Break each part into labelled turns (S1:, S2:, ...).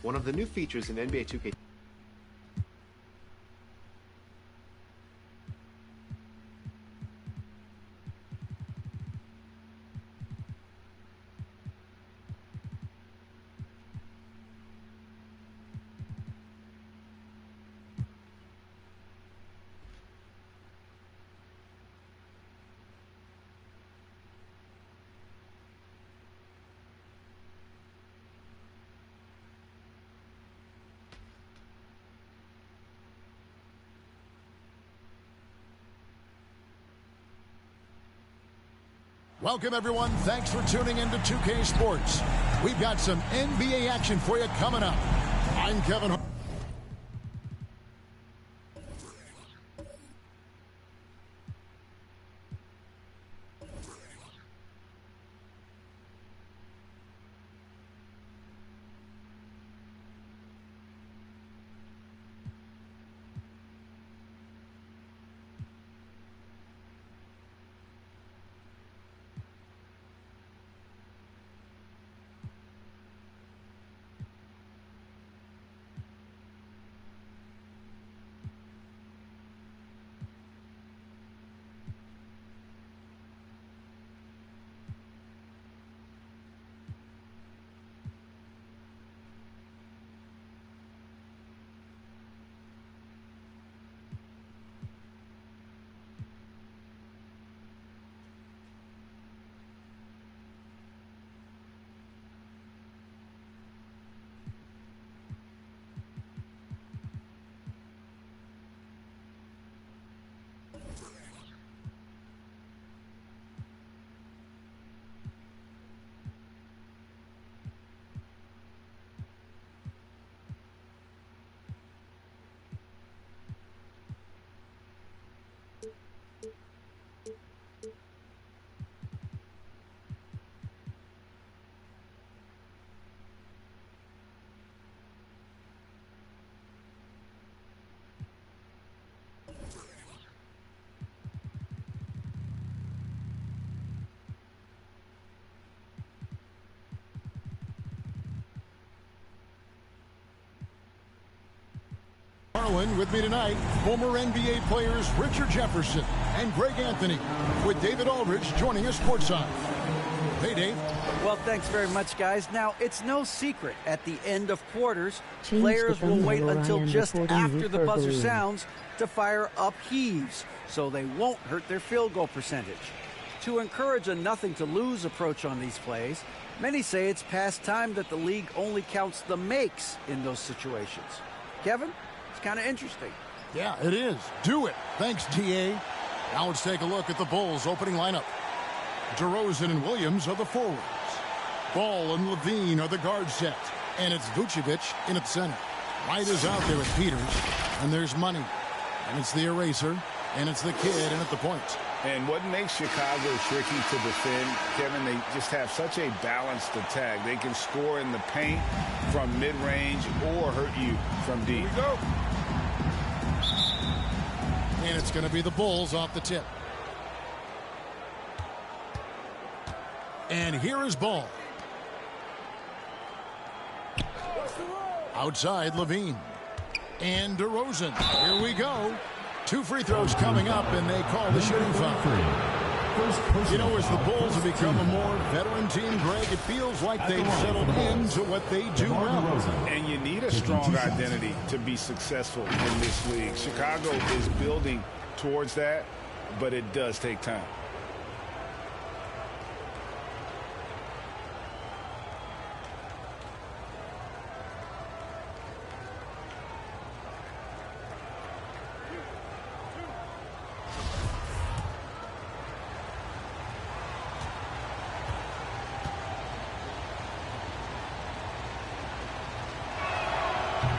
S1: one of the new features in NBA 2K.
S2: Welcome, everyone. Thanks for tuning into 2K Sports. We've got some NBA action for you coming up. I'm Kevin Hart. With me tonight, former NBA players Richard Jefferson and Greg Anthony, with David Aldridge joining us courtside. Hey, Dave.
S3: Well, thanks very much, guys. Now, it's no secret at the end of quarters, players will wait until just after the buzzer sounds to fire up heaves, so they won't hurt their field goal percentage. To encourage a nothing-to-lose approach on these plays, many say it's past time that the league only counts the makes in those situations. Kevin? It's kind of interesting.
S2: Yeah, it is. Do it. Thanks, TA. Now let's take a look at the Bulls' opening lineup. DeRozan and Williams are the forwards. Ball and Levine are the guard set. And it's Vucevic in at center. White is out there with Peters. And there's Money. And it's the eraser. And it's the kid in at the point.
S4: And what makes Chicago tricky to defend, Kevin, they just have such a balanced attack. They can score in the paint from mid-range or hurt you from deep.
S2: Here we go. And it's going to be the Bulls off the tip. And here is Ball. Outside, Levine. And DeRozan. Here we go. 2 free throws coming up, and they call the shooting foul. You know, as the Bulls have become a more veteran team, Greg, it feels like they've settled into what they do well.
S4: And you need a strong identity to be successful in this league. Chicago is building towards that, but it does take time.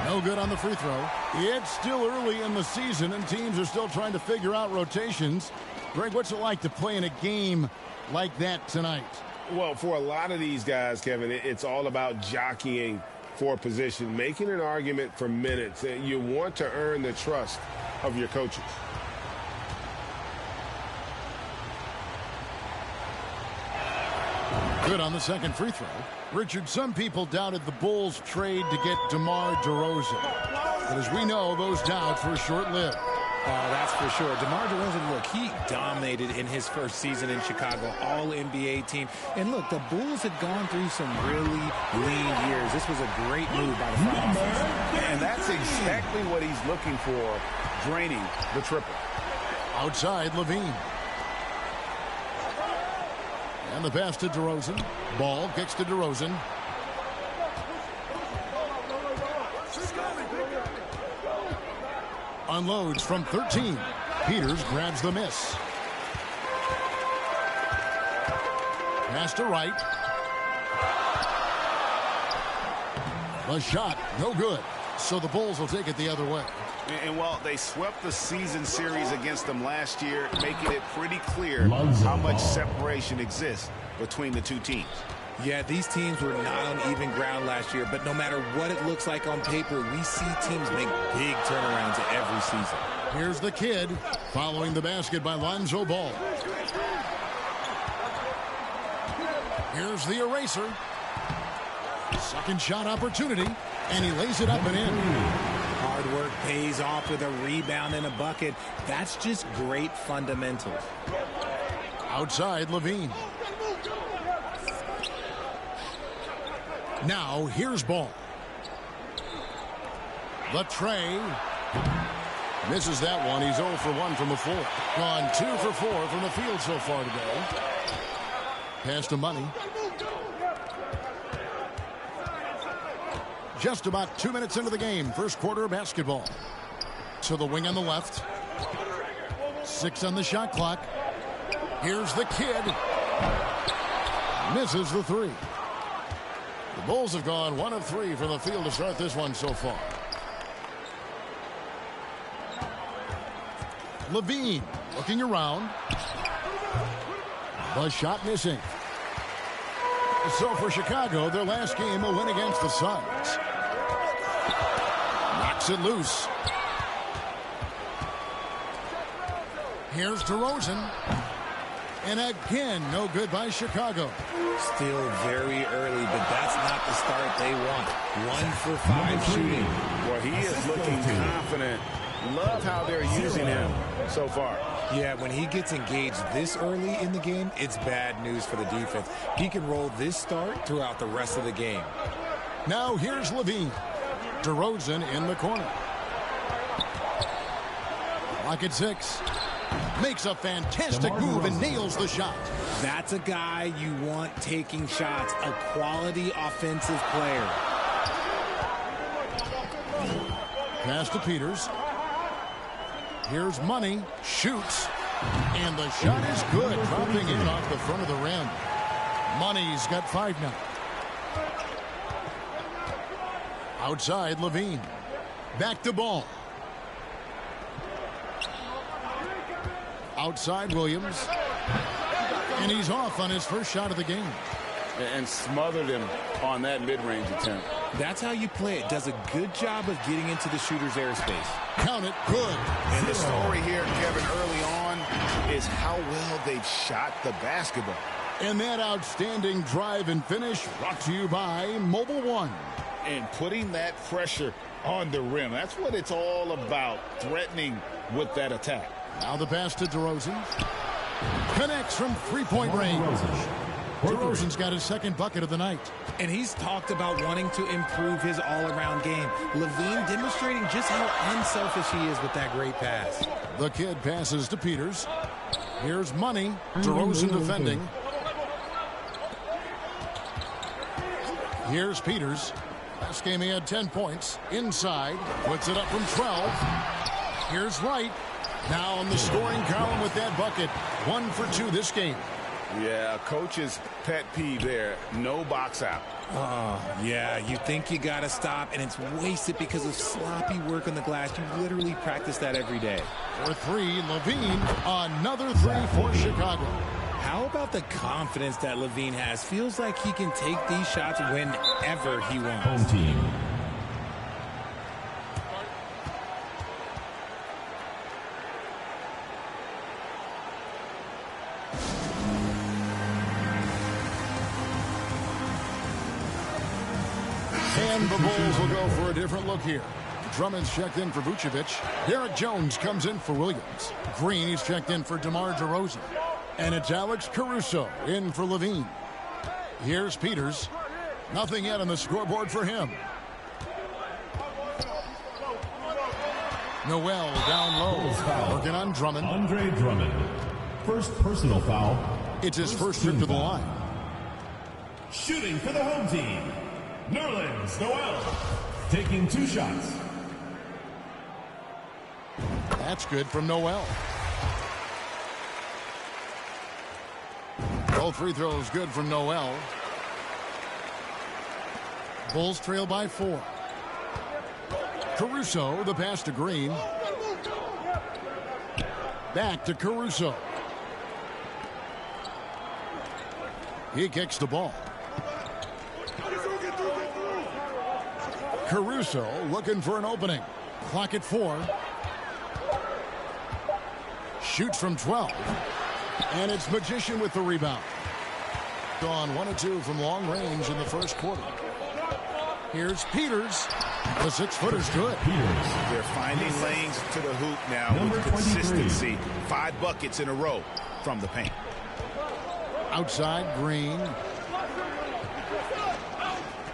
S2: No good on the free throw. It's still early in the season, and teams are still trying to figure out rotations. Greg, what's it like to play in a game like that tonight?
S4: Well, for a lot of these guys, Kevin, it's all about jockeying for position, making an argument for minutes. You want to earn the trust of your coaches.
S2: Good on the second free throw. Richard, some people doubted the Bulls' trade to get DeMar DeRozan. But as we know, those doubts were short-lived.
S5: That's for sure. DeMar DeRozan, look, he dominated in his first season in Chicago, all-NBA team. And look, the Bulls had gone through some really lean years. This was a great move by the front office.
S4: And that's exactly what he's looking for, draining the triple.
S2: Outside, Levine. And the pass to DeRozan. Ball kicks to DeRozan. Unloads from 13. Peters grabs the miss. Pass to Wright. The shot, no good. So the Bulls will take it the other way.
S4: And while they swept the season series against them last year, making it pretty clear how much separation exists between the two teams.
S5: Yeah, these teams were not on even ground last year, but no matter what it looks like on paper, we see teams make big turnarounds every season.
S2: Here's the kid following the basket by Lonzo Ball. Here's the eraser. Second shot opportunity, and he lays it up and in.
S5: Hard work pays off with a rebound and a bucket. That's just great fundamentals.
S2: Outside, Levine. Now, here's Ball. The tray. Misses that one. He's 0 for 1 from the floor. Gone 2 for 4 from the field so far today. Pass to Money. Just about 2 minutes into the game. First quarter of basketball. To the wing on the left. 6 on the shot clock. Here's the kid. Misses the three. The Bulls have gone 1 of 3 from the field to start this one so far. Levine looking around. The shot missing. So for Chicago, their last game a win against the Suns. Knocks it loose. Here's DeRozan. And again, no good by Chicago.
S5: Still very early, but that's not the start they want. 1 for 5 shooting.
S4: Well, he is looking confident. Love how they're using him so far.
S5: Yeah, when he gets engaged this early in the game, it's bad news for the defense. He can roll this start throughout the rest of the game.
S2: Now here's Levine. DeRozan in the corner. Lock at 6. Makes a fantastic move and nails the shot.
S5: That's a guy you want taking shots, a quality offensive player.
S2: Pass to Peters. Here's Money. Shoots. And the shot is good. Dropping in off the front of the rim. Money's got 5 now. Outside, Levine. Back to Ball. Outside, Williams. And he's off on his first shot of the game.
S4: And smothered him on that mid-range attempt.
S5: That's how you play it. Does a good job of getting into the shooter's airspace.
S2: Count it. Good.
S4: And the story here, Kevin, early on is how well they've shot the basketball.
S2: And that outstanding drive and finish brought to you by Mobile One.
S4: And putting that pressure on the rim. That's what it's all about, threatening with that attack.
S2: Now the pass to DeRozan. Connects from three-point range. DeRozan's got his second bucket of the night.
S5: And he's talked about wanting to improve his all-around game. Levine demonstrating just how unselfish he is with that great pass.
S2: The kid passes to Peters. Here's Money. DeRozan defending. Here's Peters. Last game he had 10 points. Inside. Puts it up from 12. Here's Wright. Now on the scoring column with that bucket. 1 for 2 this game.
S4: Yeah, coach's pet peeve there. No box out.
S5: Yeah, you think you got to stop, and it's wasted because of sloppy work on the glass. You literally practice that every day.
S2: For 3, Levine. Another 3 for Chicago.
S5: How about the confidence that Levine has? Feels like he can take these shots whenever he wants.
S6: Home team.
S2: And the Bulls will go for a different look here. Drummond's checked in for Vucevic. Derek Jones comes in for Williams. Green, he's checked in for DeMar DeRozan. And it's Alex Caruso in for Levine. Here's Peters. Nothing yet on the scoreboard for him. Noel down low. Working on Drummond.
S6: Andre Drummond. First personal foul.
S2: It's his first trip to the line.
S6: Shooting for the home team. Nerlens Noel. Taking 2 shots.
S2: That's good from Noel. Both free throws good from Noel. Bulls trail by 4. Caruso, the pass to Green. Back to Caruso. He kicks the ball. Caruso looking for an opening. Clock at 4. Shoots from 12. And it's Magician with the rebound. Gone 1 of 2 from long range in the first quarter. Here's Peters. The 6-footer's good.
S4: They're finding lanes to the hoop now with consistency. 5 buckets in a row from the paint.
S2: Outside, Green.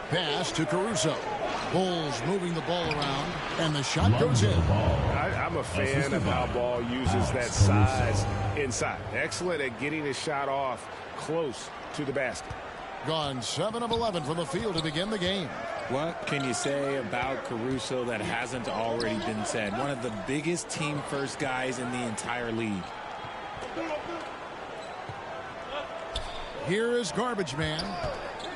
S2: Pass to Caruso. Bulls moving the ball around, and the shot goes in.
S4: I'm a fan of how Ball uses that size inside. Excellent at getting his shot off close to the basket.
S2: Gone 7 of 11 from the field to begin the game.
S5: What can you say about Caruso that hasn't already been said? One of the biggest team-first guys in the entire league.
S2: Here is Garbage Man.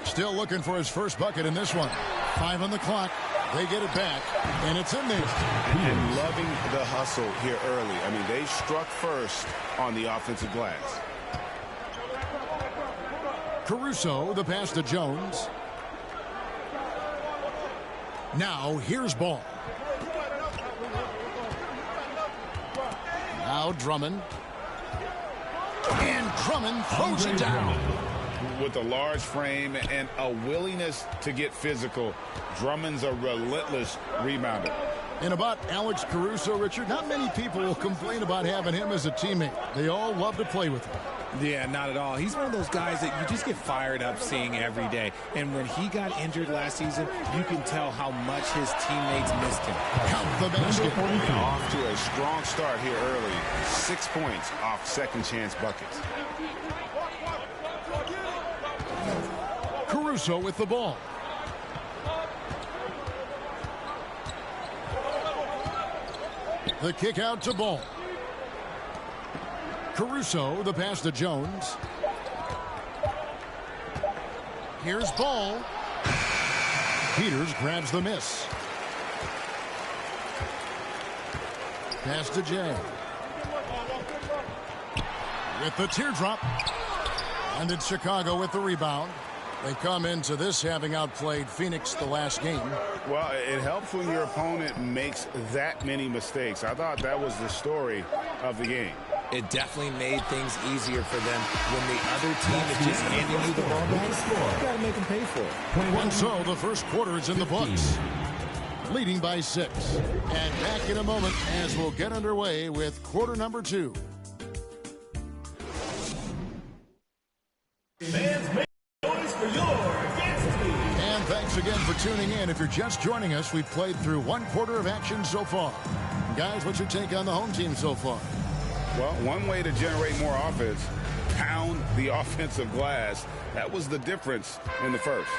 S2: Still looking for his first bucket in this one. 5 on the clock. They get it back, and it's in there.
S4: And loving the hustle here early. I mean, they struck first on the offensive glass.
S2: Caruso, the pass to Jones. Now, here's Ball. Now Drummond. And Drummond throws it down.
S4: With a large frame and a willingness to get physical, Drummond's a relentless rebounder.
S2: And about Alex Caruso, Richard, not many people will complain about having him as a teammate. They all love to play with him.
S5: Yeah, not at all. He's one of those guys that you just get fired up seeing every day. And when he got injured last season, you can tell how much his teammates missed him.
S2: Count the basket.
S4: Off to a strong start here early. 6 points off second chance buckets.
S2: Caruso with the ball. The kick out to Ball. Caruso, the pass to Jones. Here's Ball. Peters grabs the miss. Pass to Jay. With the teardrop. And it's Chicago with the rebound. They come into this having outplayed Phoenix the last game.
S4: Well, it helps when your opponent makes that many mistakes. I thought that was the story of the game.
S5: It definitely made things easier for them. When the other team is just handing you the ball back, you got to make them pay for it.
S2: And so the first quarter is in the books. Leading by 6. And back in a moment as we'll get underway with quarter number 2.
S6: Fans, make noise for your guest team.
S2: And thanks again for tuning in. If you're just joining us, we've played through 1 quarter of action so far. Guys, what's your take on the home team so far?
S4: Well, one way to generate more offense, pound the offensive glass. That was the difference in the first.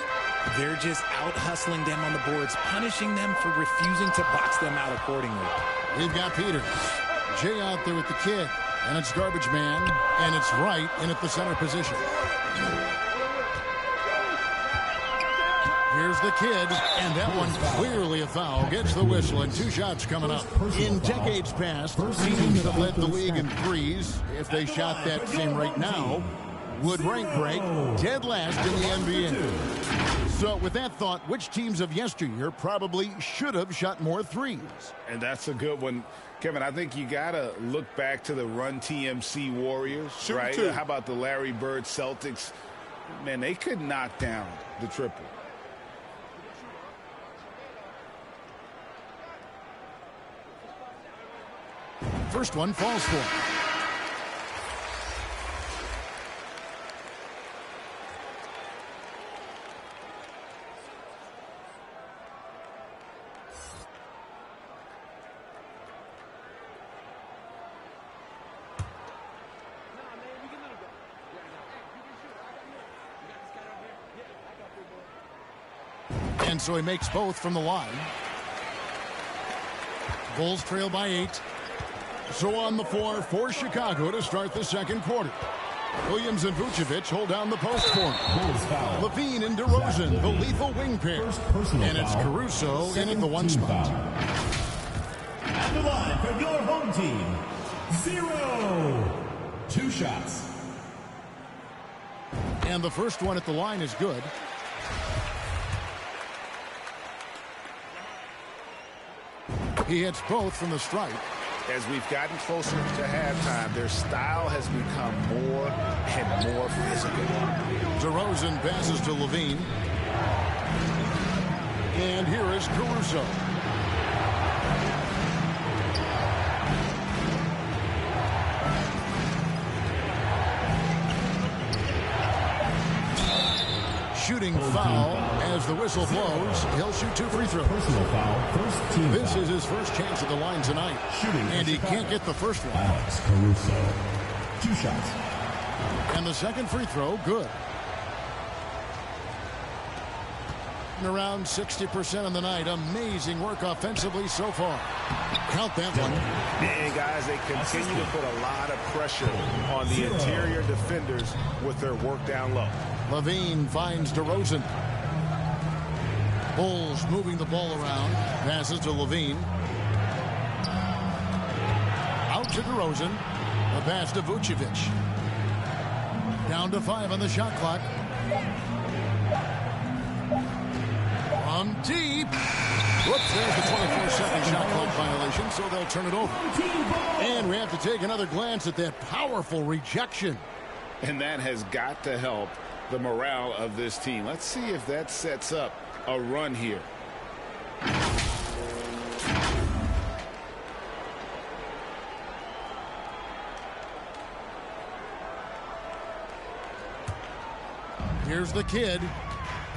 S5: They're just out-hustling them on the boards, punishing them for refusing to box them out accordingly.
S2: We've got Peters. Jay out there with the kid. And it's Garbage Man. And it's Wright in at the center position. Here's the kid, and that one clearly a foul. Gets the whistle, and 2 shots coming up. In decades past, teams that led the league in threes, if they shot that same rate now, would rank break dead last in the NBA. So with that thought, which teams of yesteryear probably should have shot more threes?
S4: And that's a good one. Kevin, I think you got to look back to the Run TMC Warriors, right? How about the Larry Bird Celtics? Man, they could knock down the triple.
S2: First one falls for him. And so he makes both from the line. Bulls trail by 8. So on the floor for Chicago to start the second quarter. Williams and Vucevic hold down the post for him. Levine and DeRozan, the lethal wing pair. And it's Caruso in at the 1 spot.
S6: At the line for your home team, 0. 2 shots.
S2: And the first one at the line is good. He hits both from the stripe.
S4: As we've gotten closer to halftime, their style has become more and more physical.
S2: DeRozan passes to Levine. And here is Caruso. Shooting foul as the whistle blows. He'll shoot 2 free throws.
S6: Personal foul, first team
S2: This
S6: foul.
S2: is his first chance at the line tonight.
S6: Shooting
S2: And he
S6: Chicago.
S2: can't get the first one.
S6: Alex Caruso. 2 shots.
S2: And the second free throw, good. And around 60% of the night. Amazing work offensively so far. Count that one.
S4: And guys, they continue to put a lot of pressure on the interior defenders with their work down low.
S2: Levine finds DeRozan. Bulls moving the ball around. Passes to Levine. Out to DeRozan. A pass to Vucevic. Down to 5 on the shot clock. From deep. Whoops, there's the 24-second shot clock violation, so they'll turn it over. And we have to take another glance at that powerful rejection.
S4: And that has got to help the morale of this team. Let's see if that sets up a run here.
S2: Here's the kid.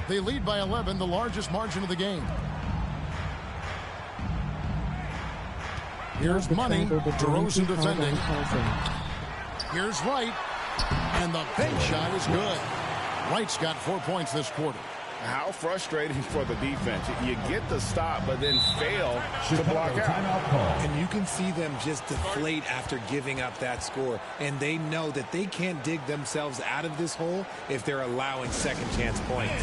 S2: They lead by 11, the largest margin of the game. Here's Money. DeRozan defending. Here's Wright. And the bank shot is good. Wright's got 4 points this quarter.
S4: How frustrating for the defense. You get the stop, but then fail to block out.
S6: Timeout call.
S5: And you can see them just deflate after giving up that score. And they know that they can't dig themselves out of this hole if they're allowing second chance points.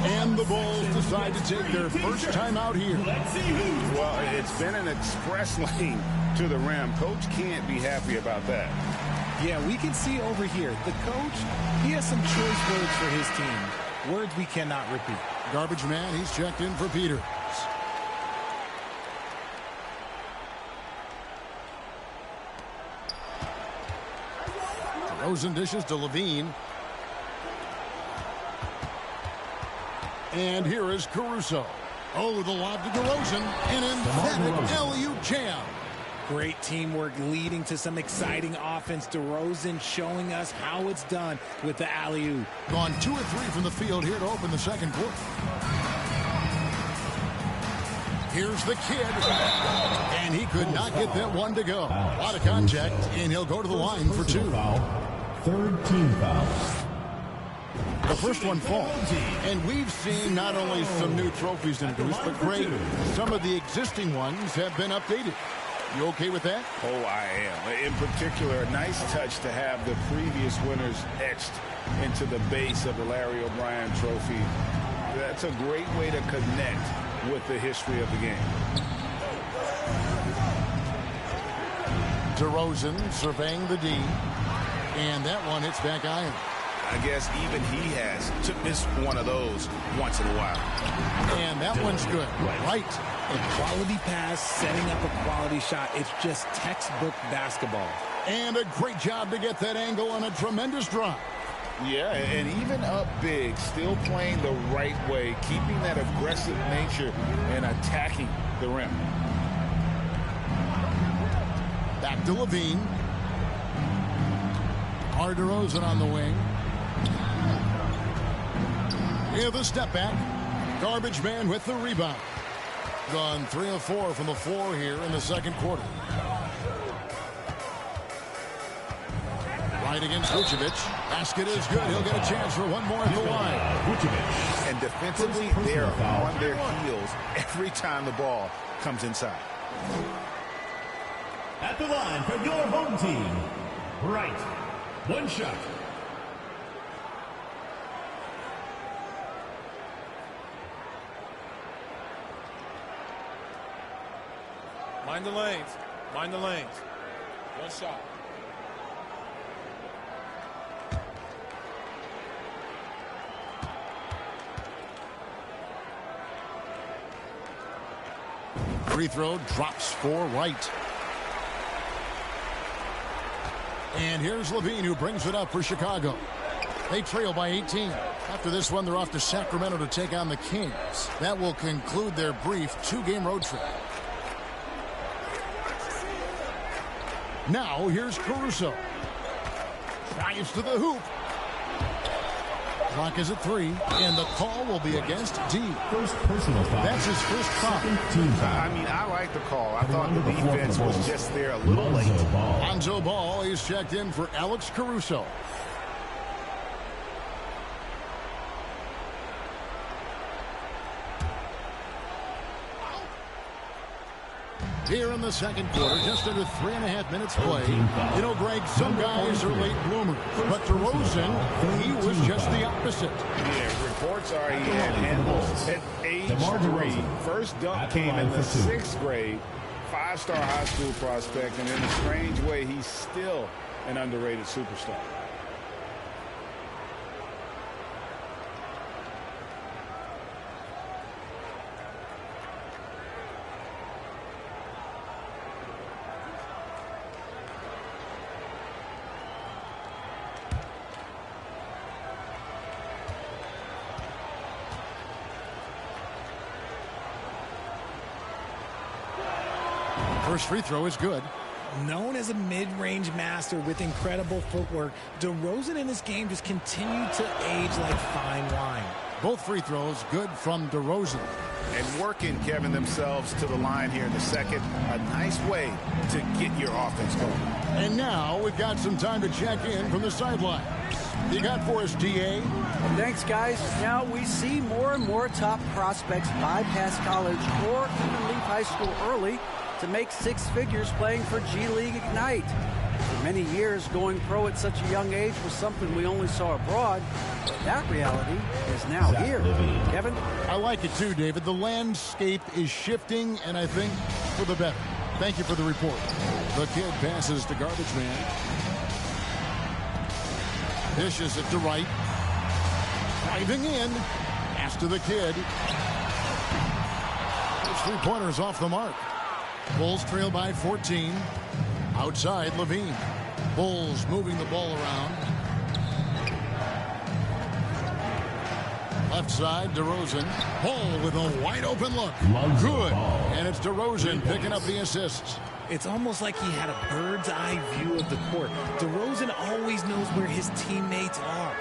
S2: And the Bulls decide to take their first time out here.
S6: Let's see who's
S4: Well, it's been an express lane to the rim. Coach can't be happy about that.
S5: Yeah, we can see over here. The coach, he has some choice words for his team. Words we cannot repeat.
S2: Garbage man, he's checked in for Peters. DeRozan dishes to Levine. And here is Caruso. Oh, the lob to DeRozan. An emphatic alley-oop jam.
S5: Great teamwork leading to some exciting offense. DeRozan showing us how it's done with the alley-oop.
S2: Gone 2 of 3 from the field here to open the second quarter. Here's the kid. And he could not get that one to go. A lot of contact, and he'll go to the line for 2.
S6: foul? Third team foul.
S2: The first one falls. And we've seen not only some new trophies introduced, but great. Some of the existing ones have been updated. You okay with that?
S4: Oh, I am. In particular, a nice touch to have the previous winners etched into the base of the Larry O'Brien trophy. That's a great way to connect with the history of the game.
S2: DeRozan surveying the D. And that one hits back iron.
S4: I guess even he has to miss one of those once in a while.
S2: And that one's good. Right.
S5: A quality pass, setting up a quality shot. It's just textbook basketball.
S2: And a great job to get that angle on a tremendous drive.
S4: Yeah, and even up big, still playing the right way, keeping that aggressive nature and attacking the rim.
S2: Back to Levine. DeRozan on the wing. Yeah, the step back. Garbage man with the rebound. Gone 3 of 4 from the floor here in the second quarter. Right against Vucevic. Basket is good. He'll get a chance for one more at the line.
S4: And defensively, they are on their heels every time the ball comes inside.
S6: At the line for your home team, right. One shot.
S5: Mind the lanes. Mind the lanes. One shot.
S2: Free throw drops for Wright. And here's Levine, who brings it up for Chicago. They trail by 18. After this one, they're off to Sacramento to take on the Kings. That will conclude their brief 2-game road trip. Now, here's Caruso. Drives to the hoop. Clock is at 3, and the call will be against D.
S6: First personal foul.
S2: That's his first foul.
S4: I mean, I like the call. I thought the defense was just there a little late.
S2: Lonzo Ball is checked in for Alex Caruso. Here in the second quarter, just under 3.5 minutes play. You know, Greg, some guys are late bloomers, but DeRozan, he was just the opposite.
S4: Yeah, reports are he had handles at age 3. First dunk came in the 6th grade. 5-star high school prospect, and in a strange way, he's still an underrated superstar.
S2: First free throw is good.
S5: Known as a mid-range master with incredible footwork, DeRozan in this game just continued to age like fine wine.
S2: Both free throws good from DeRozan.
S4: And working, Kevin, themselves to the line here in the second. A nice way to get your offense going.
S2: And now we've got some time to check in from the sideline. You got for us, DA?
S3: Thanks, guys. Now we see more and more top prospects bypass college or even leave high school early to make 6 figures playing for G League Ignite. For many years, going pro at such a young age was something we only saw abroad, but that reality is now here. Kevin?
S2: I like it too, David. The landscape is shifting, and I think for the better. Thank you for the report. The kid passes to garbage man. Dishes it to Wright. Driving in. Pass to the kid. Those 3-pointers off the mark. Bulls trail by 14. Outside, Levine. Bulls moving the ball around. Left side, DeRozan. Ball with a wide open look. Good. And it's DeRozan picking up the assists.
S5: It's almost like he had a bird's eye view of the court. DeRozan always knows where his teammates are.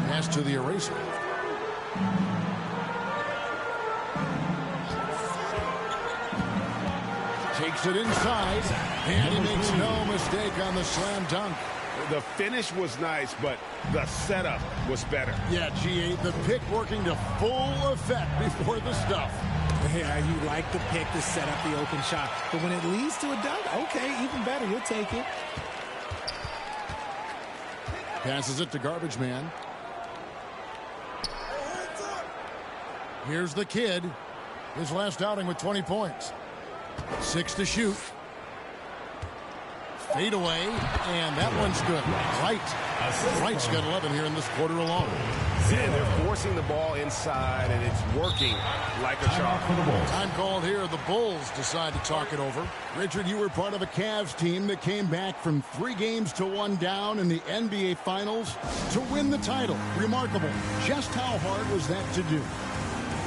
S2: Pass to the eraser. Takes it inside, and he makes no mistake on the slam dunk.
S4: The finish was nice, but the setup was better.
S2: Yeah, G8, the pick working to full effect before the stuff.
S5: Yeah, you like the pick to set up the open shot, but when it leads to a dunk, okay, even better, you'll take it.
S2: Passes it to garbage man. Here's the kid. His last outing with 20 points. 6 to shoot. Fade away, and that one's good. Wright's got 11 here in this quarter alone.
S1: And they're forcing the ball inside, and it's working like a charm.
S2: Time called here. The Bulls decide to talk it over. Richard, you were part of a Cavs team that came back from 3 games to 1 down in the NBA Finals to win the title. Remarkable. Just how hard was that to do?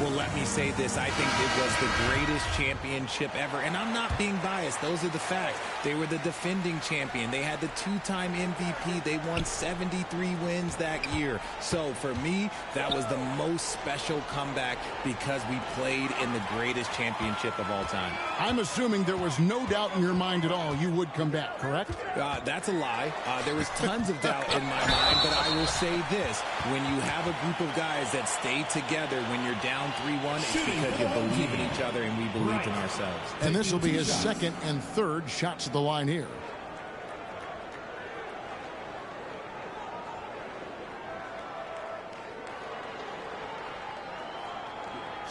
S5: Well, let me say this. I think it was the greatest championship ever. And I'm not being biased. Those are the facts. They were the defending champion. They had the two-time MVP. They won 73 wins that year. So for me, that was the most special comeback because we played in the greatest championship of all time.
S2: I'm assuming there was no doubt in your mind at all you would come back, correct?
S5: That's a lie. There was tons of doubt in my mind, but I will say this. When you have a group of guys that stay together when you're down 3-1, it's because you believe in each other and we believed in ourselves.
S2: And this will be his second and third shots at the line here.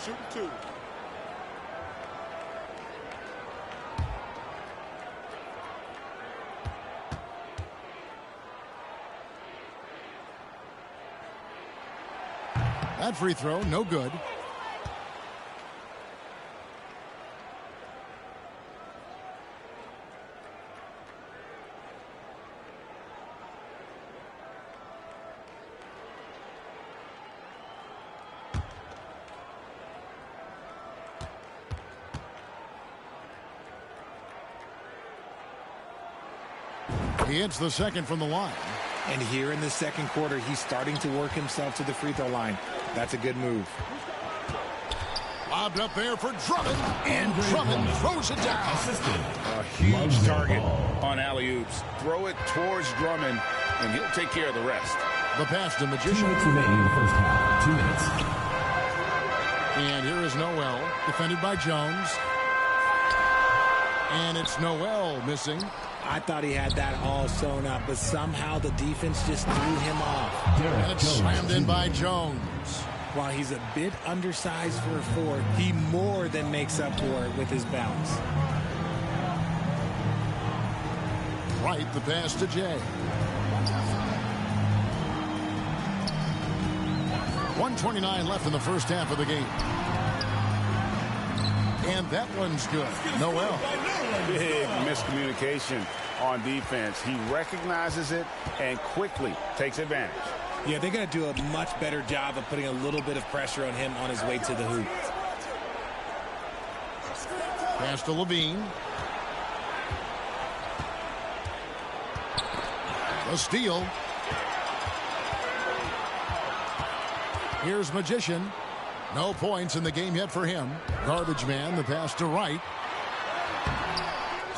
S1: Shoot two.
S2: That free throw, no good. He hits the second from the line.
S5: And here in the second quarter, he's starting to work himself to the free throw line. That's a good move.
S2: Lobbed up there for Drummond, and Drummond throws it down.
S4: A huge target on alley-oops. Throw it towards Drummond, and he'll take care of the rest.
S2: The pass to
S6: 2
S2: Magician.
S6: minutes remaining in the first half. 2 minutes.
S2: And here is Noel, defended by Jones. And it's Noel missing.
S5: I thought he had that all sewn up, but somehow the defense just threw him off.
S2: And it's slammed in by Jones.
S5: While he's a bit undersized for a forward, he more than makes up for it with his bounce.
S2: Right, the pass to Jay. 1:29 left in the first half of the game. And that one's good. Noel.
S4: Big miscommunication on defense. He recognizes it and quickly takes advantage.
S5: Yeah, they're going to do a much better job of putting a little bit of pressure on him on his way to the hoop.
S2: Pass to Levine. A steal. Here's Magician. No points in the game yet for him. Garbage man, the pass to Wright.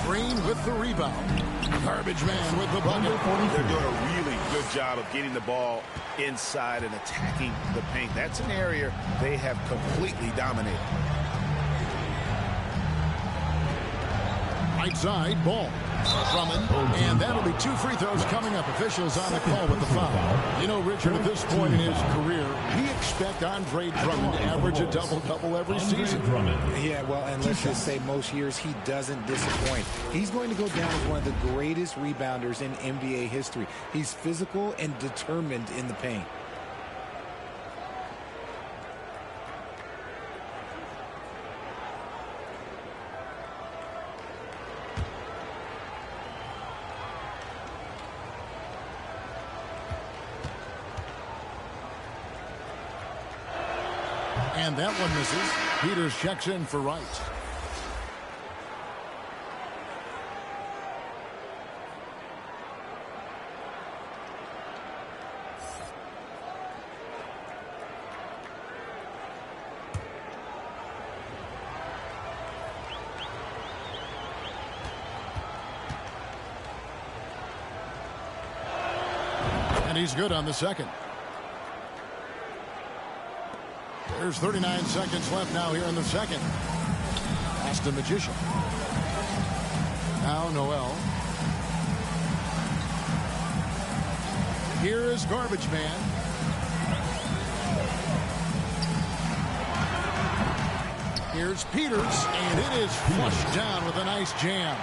S2: Green with the rebound. Garbage man with the bucket.
S4: They're doing a really good job of getting the ball inside and attacking the paint. That's an area they have completely dominated.
S2: Right side, ball. Drummond, and that'll be 2 free throws coming up. Officials on the call with the foul. You know, Richard, at this point in his career, we expect Andre Drummond to average a double-double every season.
S5: Yeah, well, and let's just say most years he doesn't disappoint. He's going to go down as one of the greatest rebounders in NBA history. He's physical and determined in the paint.
S2: And that one misses. Peters checks in for Wright. And he's good on the second. There's 39 seconds left now here in the second. Pass to Magician. Now Noel. Here is Garbage Man. Here's Peters, and it is flushed down with a nice jam.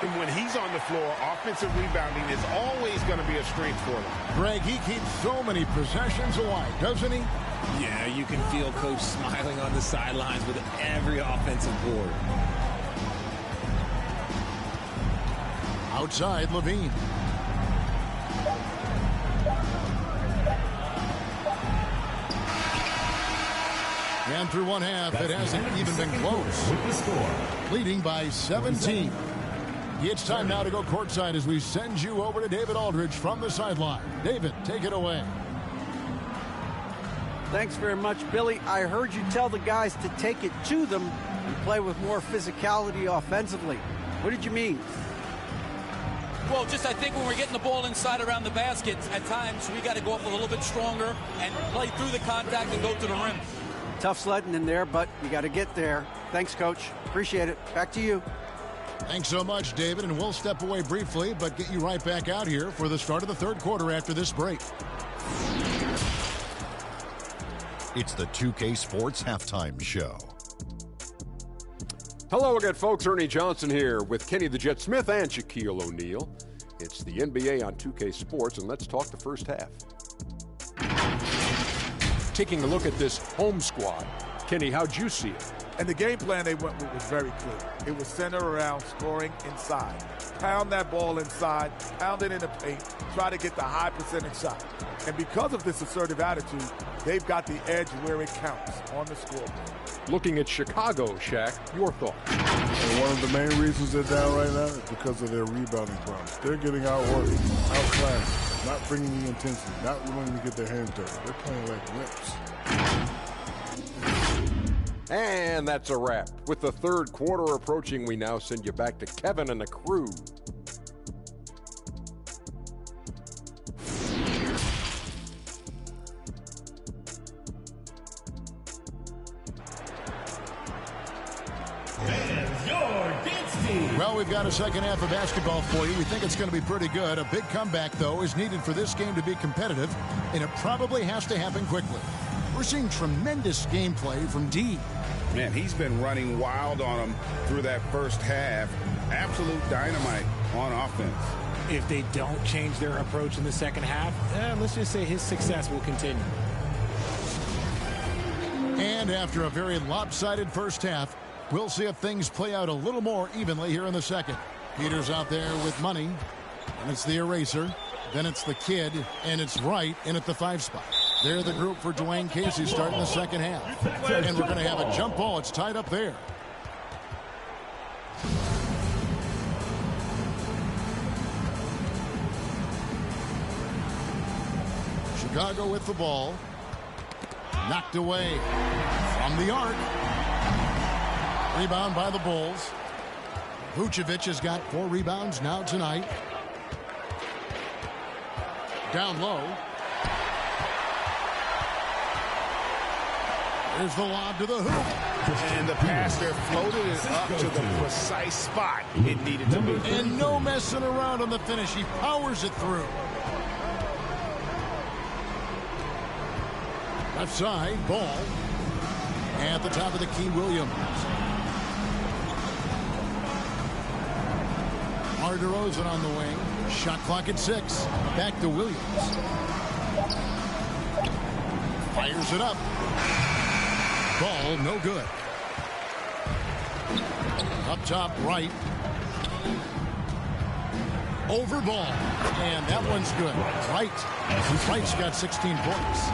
S4: And when he's on the floor, offensive rebounding is always going to be a strength for them.
S2: Greg, he keeps so many possessions alive, doesn't he?
S5: Yeah, you can feel Coach smiling on the sidelines with every offensive board.
S2: Outside, Levine. And through one half, it hasn't even been close.
S6: With the score.
S2: Leading by 17. It's time now to go courtside as we send you over to David Aldridge from the sideline. David, take it away.
S3: Thanks very much, Billy. I heard you tell the guys to take it to them and play with more physicality offensively. What did you mean?
S7: Well, just I think when we're getting the ball inside around the basket, at times we got to go up a little bit stronger and play through the contact and go to the rim.
S3: Tough sledding in there, but you got to get there. Thanks, Coach. Appreciate it. Back to you.
S2: Thanks so much, David, and we'll step away briefly, but get you right back out here for the start of the third quarter after this break.
S8: It's the 2K Sports Halftime Show.
S9: Hello again, folks. Ernie Johnson here with Kenny the Jet Smith and Shaquille O'Neal. It's the NBA on 2K Sports, and let's talk the first half. Taking a look at this home squad. Kenny, how'd you see it?
S10: And the game plan they went with was very clear. It was centered around scoring inside. Pound that ball inside, pound it in the paint, try to get the high percentage shot. And because of this assertive attitude, they've got the edge where it counts on the scoreboard.
S9: Looking at Chicago, Shaq, your thoughts?
S11: And one of the main reasons they're down right now is because of their rebounding problems. They're getting outworked, outclassed, not bringing the intensity, not willing to get their hands dirty. They're playing like wimps.
S9: And that's a wrap. With the third quarter approaching, we now send you back to Kevin and the crew.
S2: Well, we've got a second half of basketball for you. We think it's going to be pretty good. A big comeback, though, is needed for this game to be competitive, and it probably has to happen quickly. We're seeing tremendous gameplay from D.
S4: Man, he's been running wild on them through that first half. Absolute dynamite on offense.
S5: If they don't change their approach in the second half, let's just say his success will continue.
S2: And after a very lopsided first half, we'll see if things play out a little more evenly here in the second. Peter's out there with money, and it's the eraser. Then it's the kid, and it's Wright in at the 5 spot. They're the group for Dwayne Casey starting the second half. And we're going to have a jump ball. It's tied up there. Chicago with the ball. Knocked away from the arc. Rebound by the Bulls. Vucevic has got 4 rebounds now tonight. Down low. There's the lob to the hoop.
S4: And the pass there floated it up to the precise spot it needed to be.
S2: And no messing around on the finish. He powers it through. Left side, ball. At the top of the key, Williams. DeRozan on the wing. Shot clock at 6. Back to Williams. Fires it up. Ball no good. Up top right. Over ball. And that one's good. Wright's got 16 points.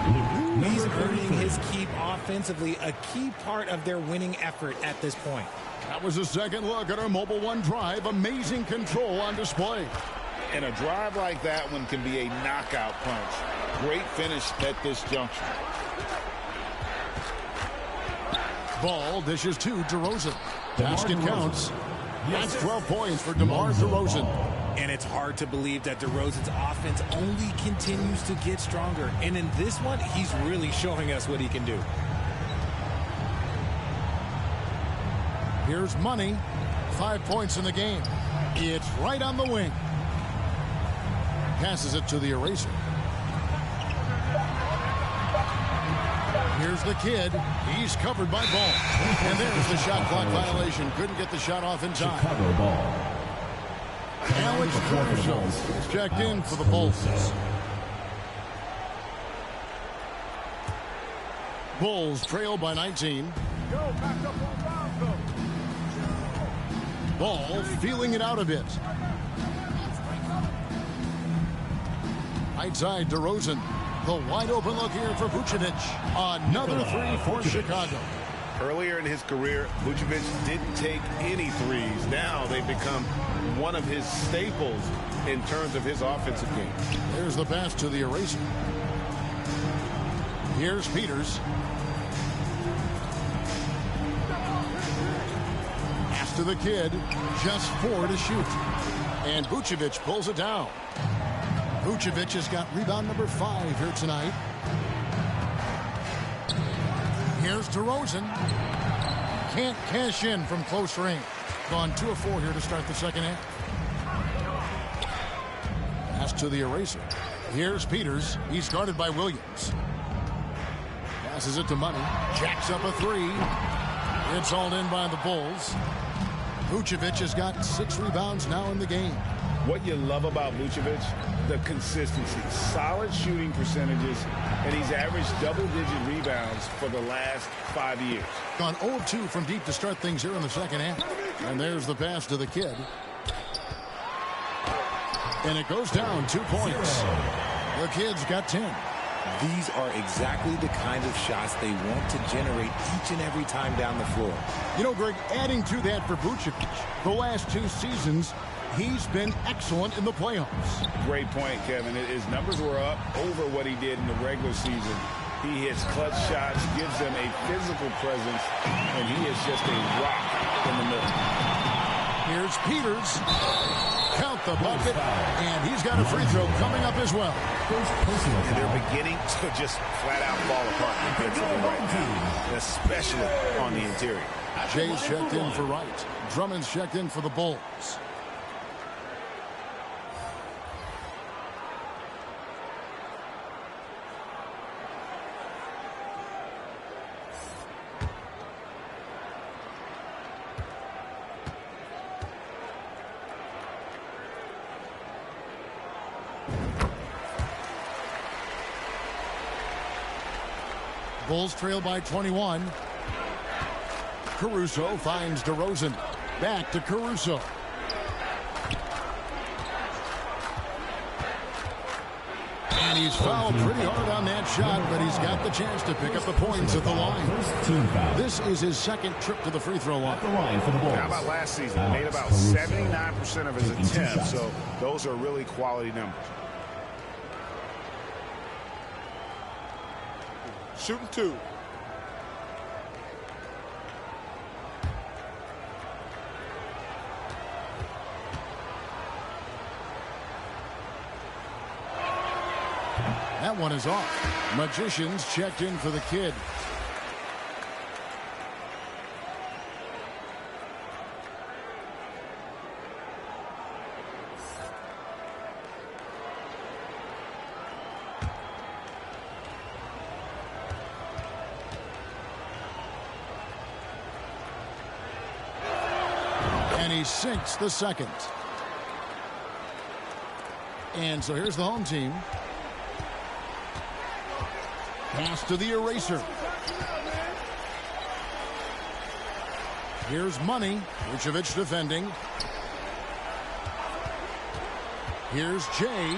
S5: He's earning his keep offensively, a key part of their winning effort at this point.
S2: That was a second look at our Mobile One drive. Amazing control on display.
S4: And a drive like that one can be a knockout punch. Great finish at this juncture.
S2: Ball dishes to DeRozan. Basket counts. That's 12 points for DeMar DeRozan.
S5: And it's hard to believe that DeRozan's offense only continues to get stronger. And in this one, he's really showing us what he can do.
S2: Here's Money. 5 points in the game. It's right on the wing. Passes it to the eraser. Here's the kid. He's covered by Ball. And there's the shot clock violation. Couldn't get the shot off in time.
S6: Chicago ball.
S2: Alex Caruso is checked in for the Bulls. Bulls trail by 19. Ball feeling it out a bit. Right side, DeRozan. The wide open look here for Vucevic. Another three for Chicago.
S4: Earlier in his career, Vucevic didn't take any threes. Now they've become one of his staples in terms of his offensive game.
S2: There's the pass to the eraser. Here's Peters. Pass to the kid. Just 4 to shoot. And Vucevic pulls it down. Vucevic has got rebound number 5 here tonight. Here's DeRozan. Can't cash in from close range. Gone 2 of 4 here to start the second half. Pass to the eraser. Here's Peters. He's guarded by Williams. Passes it to Money. Jacks up a 3. It's hauled in by the Bulls. Vucevic has got 6 rebounds now in the game.
S4: What you love about Vucevic, the consistency. Solid shooting percentages, and he's averaged double-digit rebounds for the last 5 years.
S2: Gone 0-2 from deep to start things here in the second half. And there's the pass to the kid. And it goes down 2 points. The kid's got 10.
S5: These are exactly the kind of shots they want to generate each and every time down the floor.
S2: You know, Greg, adding to that for Vucevic, the last 2 seasons, he's been excellent in the playoffs.
S4: Great point, Kevin. His numbers were up over what he did in the regular season. He hits clutch shots, gives them a physical presence, and he is just a rock in the middle.
S2: Here's Peters. Count the bucket, and he's got a free throw coming up as well.
S4: And they're beginning to just flat-out fall apart defensively right now, especially on the interior.
S2: Jay's checked in for Wright. Drummond's checked in for the Bulls. Bulls trail by 21. Caruso finds DeRozan. Back to Caruso. And he's fouled pretty hard on that shot, but he's got the chance to pick up the points at the line. This is his second trip to the free throw line.
S4: How about last season? He made about 79% of his attempts, so those are really quality numbers.
S10: Shooting 2.
S2: That one is off. Magicians checked in for the kid. And he sinks the second. And so here's the home team. Pass to the eraser. Here's Money. Vucevic defending. Here's Jay.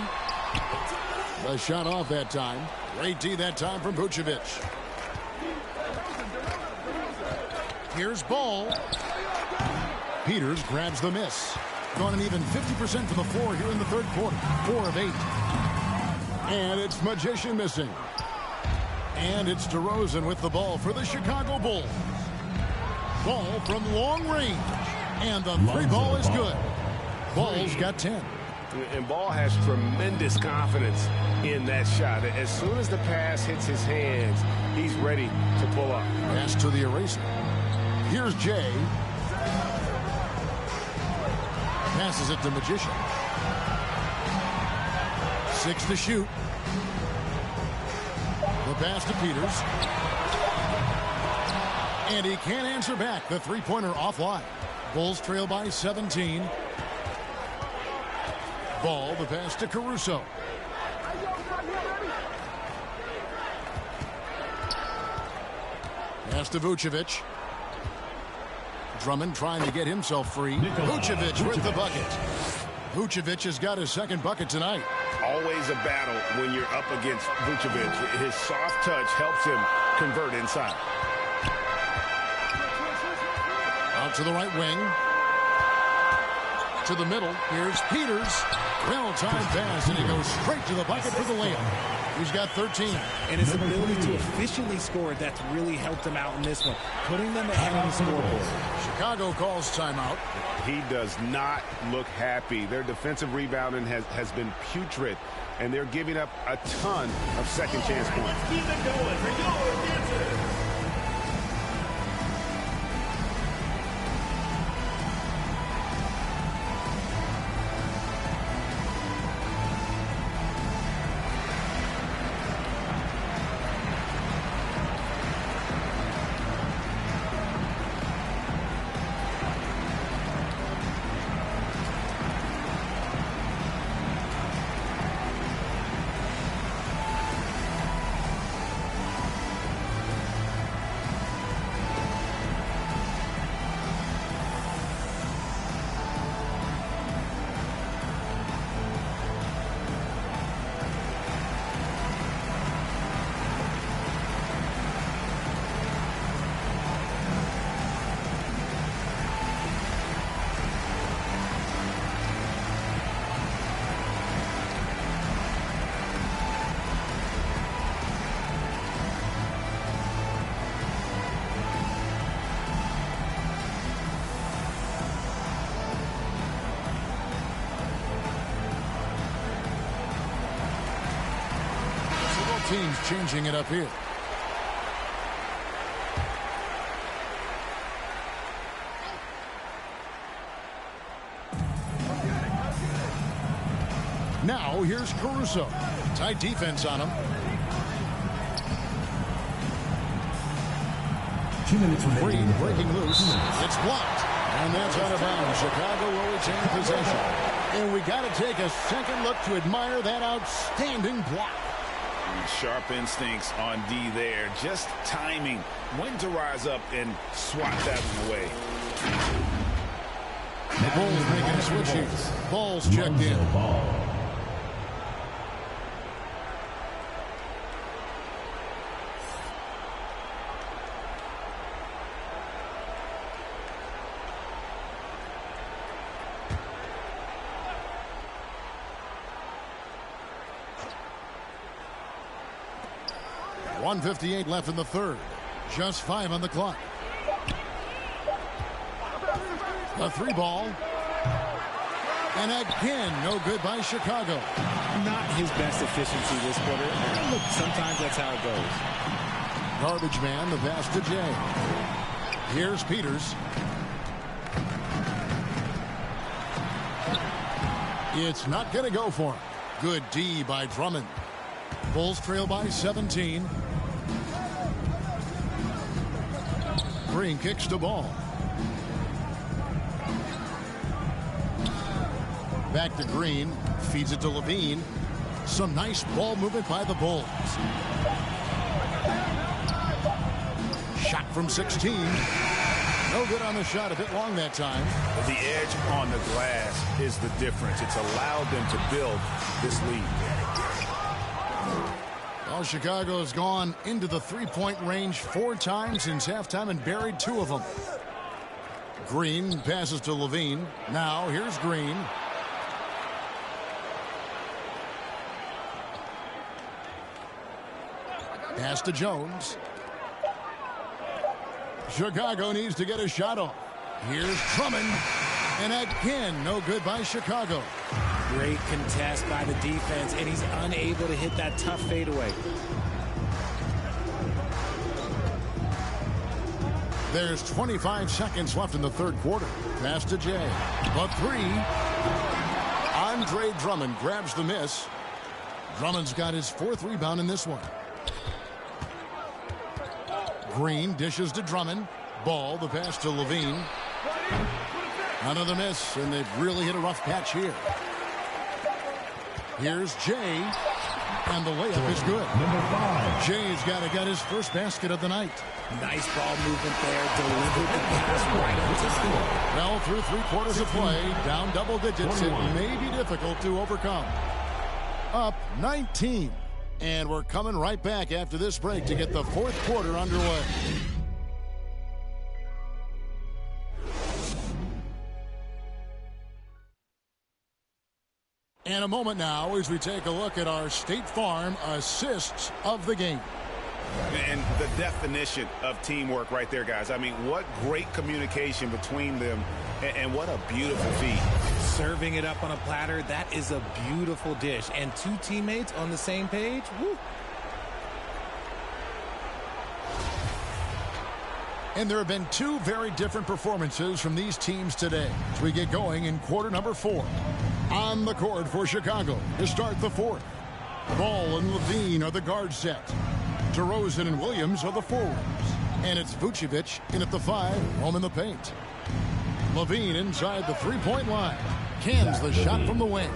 S2: The shot off that time. Great D that time from Vucevic. Here's Ball. Peters grabs the miss. Gone an even 50% from the floor here in the third quarter. 4 of 8. And it's Magician missing. And it's DeRozan with the ball for the Chicago Bulls. Ball from long range. And the 3 ball is good. Ball's got 10.
S1: And Ball has tremendous confidence in that shot. As soon as the pass hits his hands, he's ready to pull up.
S2: Pass to the eraser. Here's Jay. Passes it to Magician. 6 to shoot. The pass to Peters. And he can't answer back. The three-pointer offline. Bulls trail by 17. Ball, the pass to Caruso. Pass to Vucevic. Drummond trying to get himself free. Vucevic with the bucket. Vucevic has got his second bucket tonight.
S4: always a battle when you're up against Vucevic. His soft touch helps him convert inside.
S2: Out to the right wing. To the middle. Here's Peters. Well-timed pass, and he goes straight to the bucket for the layup. He's got 13.
S5: And his ability to efficiently score, that's really helped him out in this one, putting them ahead on the scoreboard.
S2: Chicago calls timeout.
S4: He does not look happy. Their defensive rebounding has been putrid, and they're giving up a ton of second chance points.
S6: Let's keep it going for your dancers.
S2: Teams changing it up here. Now here's Caruso. Tight defense on him.
S6: 2 minutes remaining.
S2: Green breaking loose. It's blocked. And that's out of bounds. Chicago will retain possession. And we got to take a second look to admire that outstanding block.
S4: Sharp instincts on D there. Just timing when to rise up and swat that one away.
S2: The Bulls making a switch here. Ball's checked in. .158 left in the third. Just 5 on the clock. The 3 ball. And again, no good by Chicago.
S5: Not his best efficiency this quarter. Look, sometimes that's how it goes.
S2: Garbage man, the pass to Jay. Here's Peters. It's not going to go for him. Good D by Drummond. Bulls trail by 17. Green kicks the ball. Back to Green. Feeds it to Levine. Some nice ball movement by the Bulls. Shot from 16. No good on the shot. A bit long that time.
S4: The edge on the glass is the difference. It's allowed them to build this lead.
S2: Well, Chicago has gone into the three-point range 4 times since halftime and buried 2 of them. Green passes to Levine. Now here's Green. Pass to Jones. Chicago needs to get a shot off. Here's Drummond. And again, no good by Chicago.
S5: Great contest by the defense, and he's unable to hit that tough fadeaway.
S2: There's 25 seconds left in the third quarter. Pass to Jay. The 3. Andre Drummond grabs the miss. Drummond's got his 4th rebound in this one. Green dishes to Drummond. Ball, the pass to Levine. Another miss, and they've really hit a rough patch here. Here's Jay, and the layup is good. Jay's got to get his first basket of the night.
S5: Nice ball movement there, delivered the pass right on time.
S2: Well, through 3 quarters of play, down double digits, it may be difficult to overcome. up 19. And we're coming right back after this break to get the fourth quarter underway. And a moment now as we take a look at our State Farm assists of the game.
S4: And the definition of teamwork right there, guys. I mean, what great communication between them, and what a beautiful feat.
S5: Serving it up on a platter, that is a beautiful dish. And two teammates on the same page, woo.
S2: And there have been two very different performances from these teams today as we get going in quarter number 4. On the court for Chicago to start the fourth. Ball and Levine are the guard set. DeRozan and Williams are the forwards. And it's Vucevic in at the 5, home in the paint. Levine inside the three-point line. Cans the shot from the wing.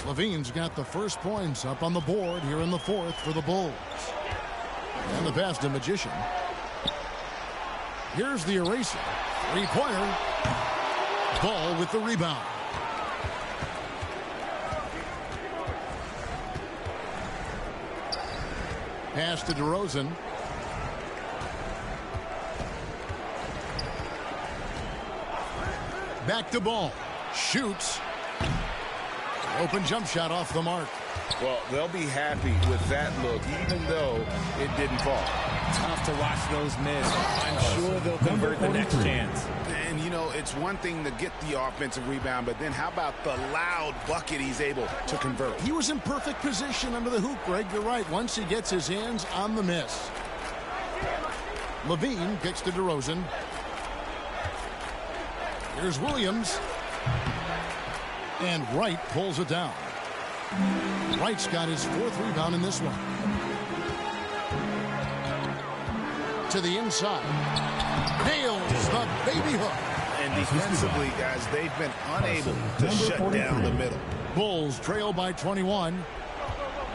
S2: Levine's got the first points up on the board here in the fourth for the Bulls. And the pass to Magician. Here's the eraser. Three-pointer. Ball with the rebound. Pass to DeRozan. Back to Ball. Shoots. Open jump shot off the mark.
S4: Well, they'll be happy with that look, even though it didn't fall.
S5: Tough to watch those miss. I'm sure they'll convert the next chance.
S4: And, you know, it's one thing to get the offensive rebound, but then how about the loud bucket he's able to convert?
S2: He was in perfect position under the hoop, Greg. You're right. Once he gets his hands on the miss. Levine kicks to DeRozan. Here's Williams. And Wright pulls it down. Wright's got his fourth rebound in this one. To the inside. Nails the baby hook.
S4: And defensively, guys, they've been unable to shut down the middle.
S2: Bulls trail by 21.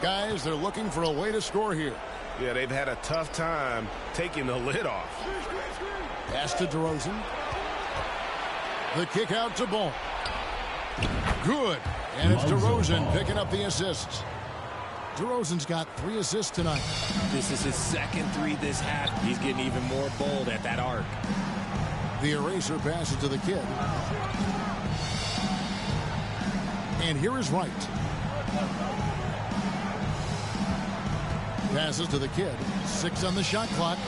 S2: Guys, they're looking for a way to score here.
S1: Yeah, they've had a tough time taking the lid off.
S2: Pass to DeRozan. The kick out to Ball. Good. And it's DeRozan picking up the assists. DeRozan's got 3 assists tonight.
S5: This is his second 3 this half. He's getting even more bold at that arc.
S2: The eraser passes to the kid. And here is Wright. Passes to the kid. 6 on the shot clock.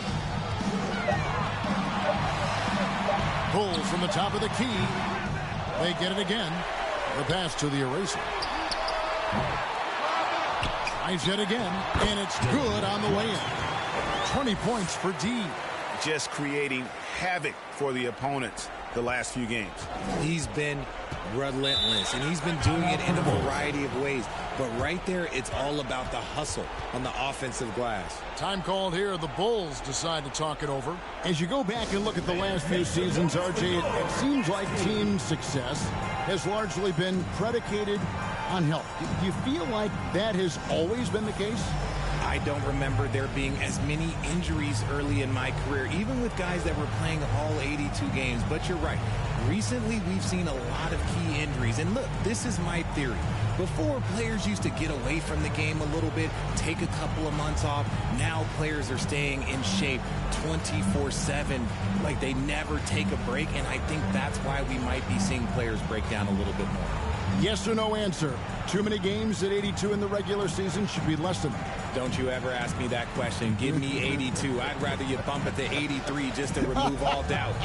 S2: Pulls from the top of the key. They get it again. The pass to the eraser. Tries it again, and it's good on the way in. 20 points for D.
S4: Just creating havoc for the opponents the last few games.
S5: He's been relentless, and he's been doing it in a variety of ways. But right there, it's all about the hustle on the offensive glass.
S2: Time called here. The Bulls decide to talk it over. As you go back and look at the last few seasons, RJ, it seems like team success has largely been predicated on health. Do you feel like that has always been the case?
S5: I don't remember there being as many injuries early in my career, even with guys that were playing all 82 games. But you're right. Recently, we've seen a lot of key injuries. And look, this is my theory. Before, players used to get away from the game a little bit, take a couple of months off. Now players are staying in shape 24/7, like they never take a break. And I think that's why we might be seeing players break down a little bit more.
S2: Yes or no answer. Too many games at 82 in the regular season should be less than that.
S5: Don't you ever ask me that question. Give me 82. I'd rather you bump it to 83 just to remove all doubt.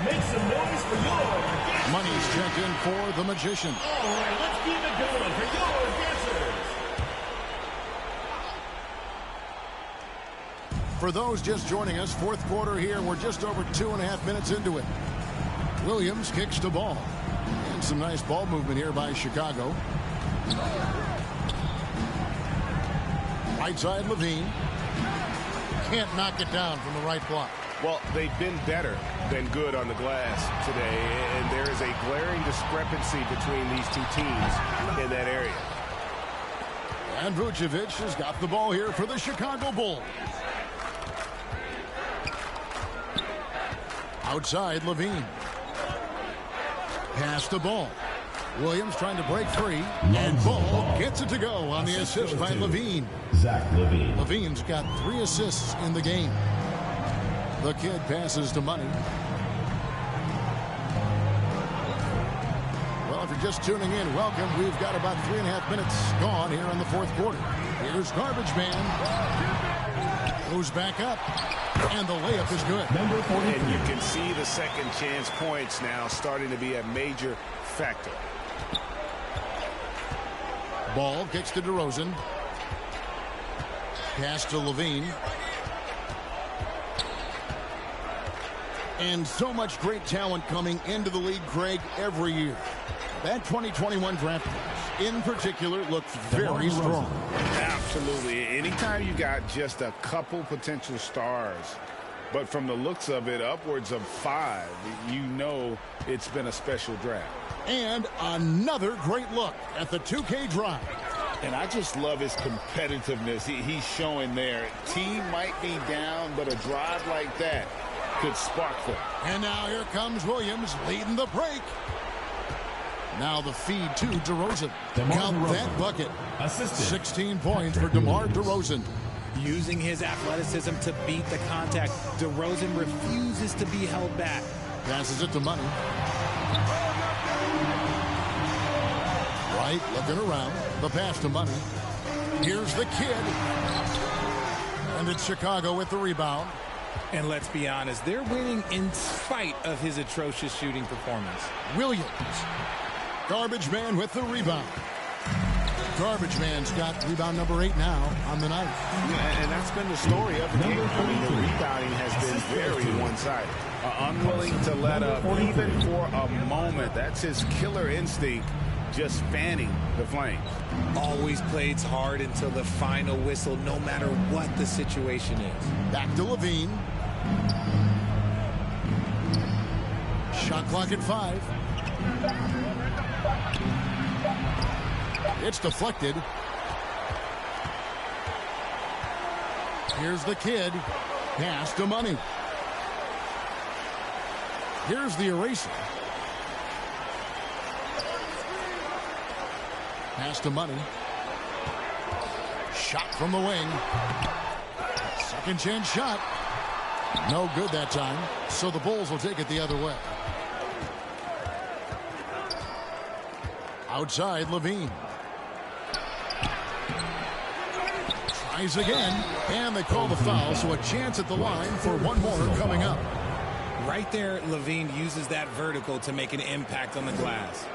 S6: Make some noise for your
S2: Money's checked in for the Magician.
S6: All right, let's keep it going for your dancers.
S2: For those just joining us, fourth quarter here. We're just over 2.5 minutes into it. Williams kicks the ball. And some nice ball movement here by Chicago. Right side, Levine. Can't knock it down from the right block.
S1: Well, they've been better than good on the glass today, and there is a glaring discrepancy between these two teams in that area.
S2: And Vucevic has got the ball here for the Chicago Bulls. Outside, Levine. Pass the ball. Williams trying to break free. And Ball gets it to go on the assist by Levine.
S6: Zach LaVine.
S2: Levine's got 3 assists in the game. The kid passes to Money. Well, if you're just tuning in, welcome. We've got about 3.5 minutes gone here in the fourth quarter. Here's Garbage Man. Goes back up. And the layup is good.
S1: And you can see the second chance points now starting to be a major factor.
S2: Ball kicks to DeRozan. Pass to Levine. And so much great talent coming into the league, Craig, every year. That 2021 draft class, in particular, looks very strong.
S4: Absolutely. Anytime you got just a couple potential stars, but from the looks of it, upwards of 5, you know it's been a special draft.
S2: And another great look at the 2K drive.
S4: And I just love his competitiveness he's showing there. Team might be down, but a drive like that could spark them.
S2: And now here comes Williams leading the break. Now the feed to DeRozan. Count that bucket. 16 points for DeMar DeRozan.
S5: Using his athleticism to beat the contact, DeRozan refuses to be held back.
S2: Passes it to Money. Right, looking around. The pass to Money. Here's the kid. And it's Chicago with the rebound.
S5: And let's be honest, they're winning in spite of his atrocious shooting performance.
S2: Williams. Garbage Man with the rebound. Garbage Man's got rebound number 8 now on the night.
S4: Yeah, and that's been the story of the game. I mean, the rebounding has been very one-sided. Unwilling to let up even for a moment. That's his killer instinct, just fanning the flames.
S5: Always plays hard until the final whistle, no matter what the situation is.
S2: Back to Levine. Shot clock at 5. It's deflected. Here's the kid. Pass to Money. Here's the eraser. Pass to Money. Shot from the wing. Second chance shot. No good that time. So the Bulls will take it the other way. Outside, Levine. Tries again. And they call the foul, so a chance at the line for one more coming up.
S5: Right there, Levine uses that vertical to make an impact on the glass.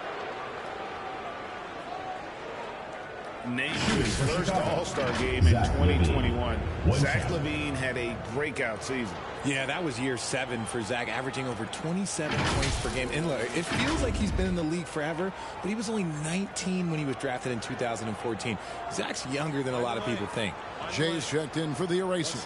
S4: Named his first All-Star game in 2021. Zach LaVine had a breakout season.
S5: Yeah, that was year 7 for Zach, averaging over 27 points per game. And look, it feels like he's been in the league forever, but he was only 19 when he was drafted in 2014. Zach's younger than a lot of people think.
S2: Jay's checked in for the eraser.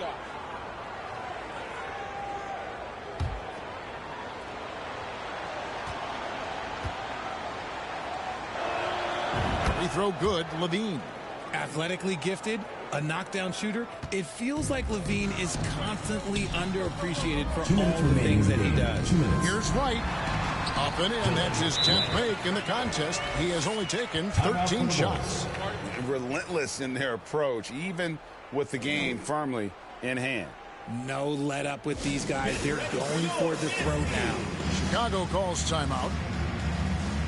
S2: Free throw good, Levine.
S5: Athletically gifted, a knockdown shooter. It feels like Levine is constantly underappreciated for all the things that he does.
S2: Here's Wright. Up and in. That's his 10th make in the contest. He has only taken 13 shots.
S4: Relentless in their approach, even with the game firmly in hand.
S5: No let up with these guys. They're going for the throw now.
S2: Chicago calls timeout.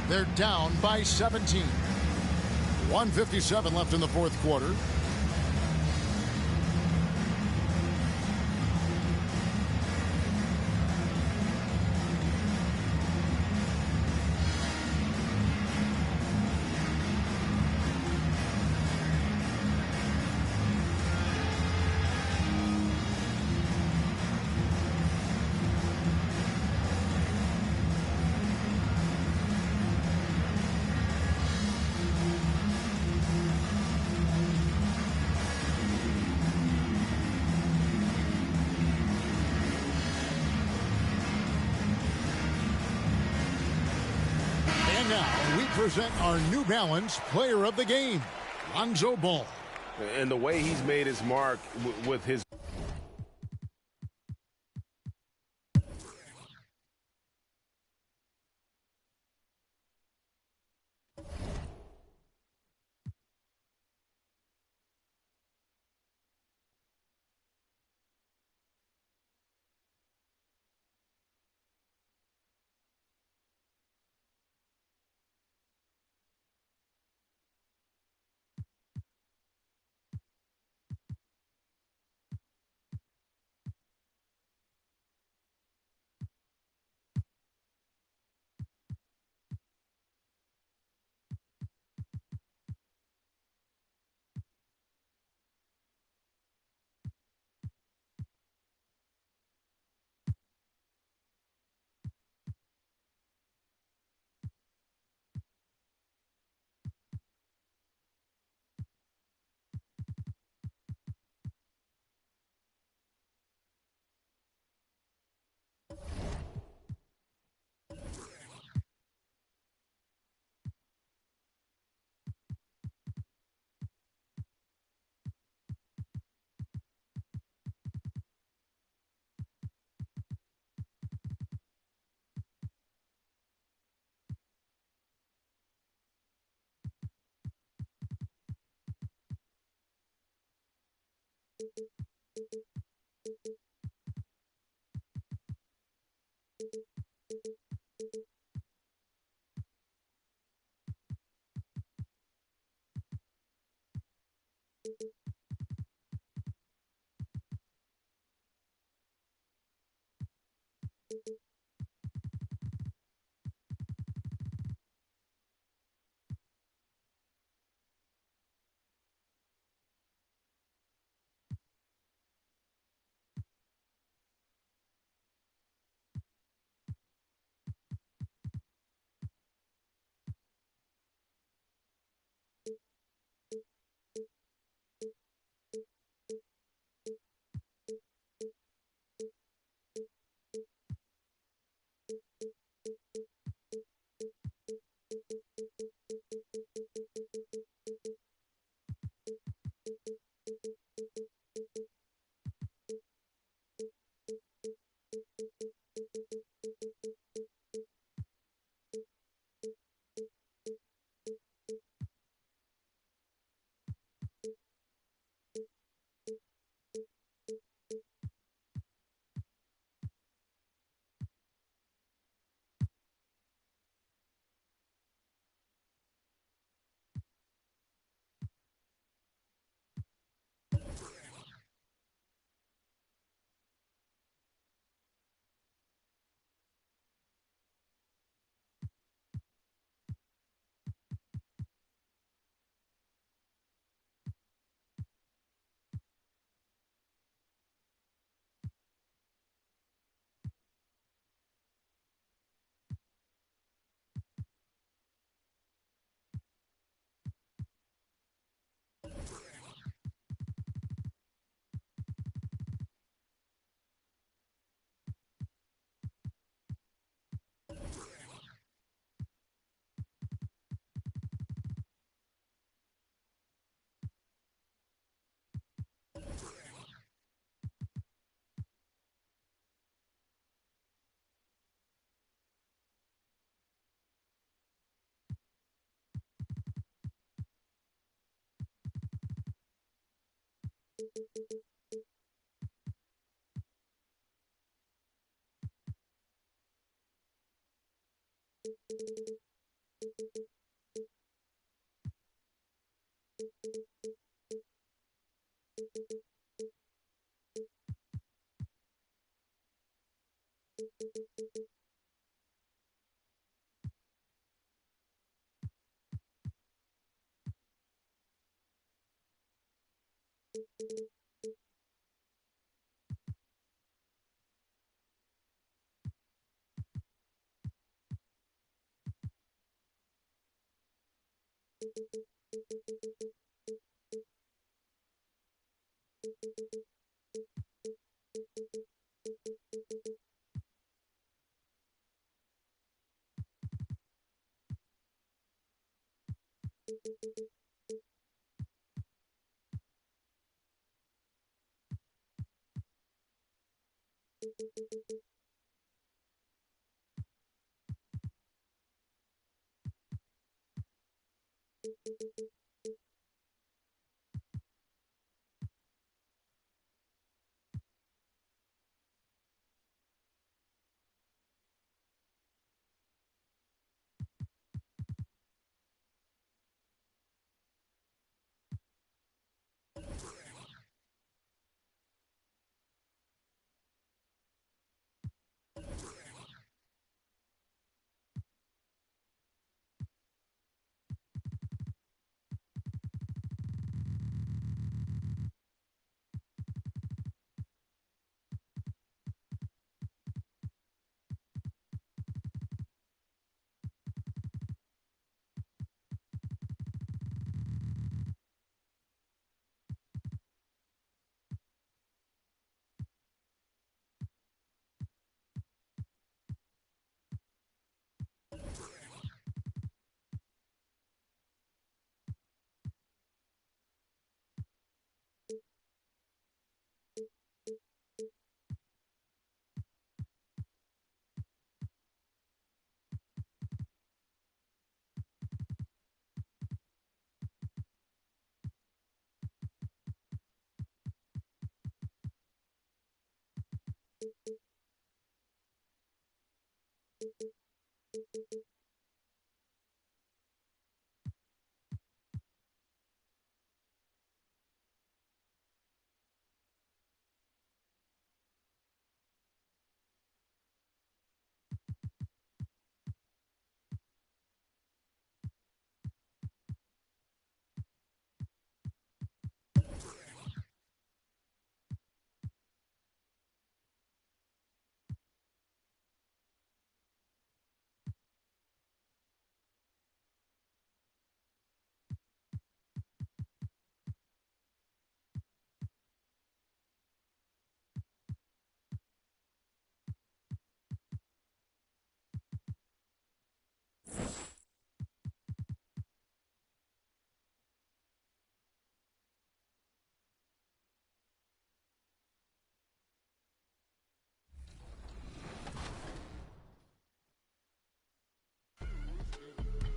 S2: They're down by 17. 1:57 left in the fourth quarter. now, we present our New Balance Player of the Game, Lonzo Ball.
S1: And the way he's made his mark with his...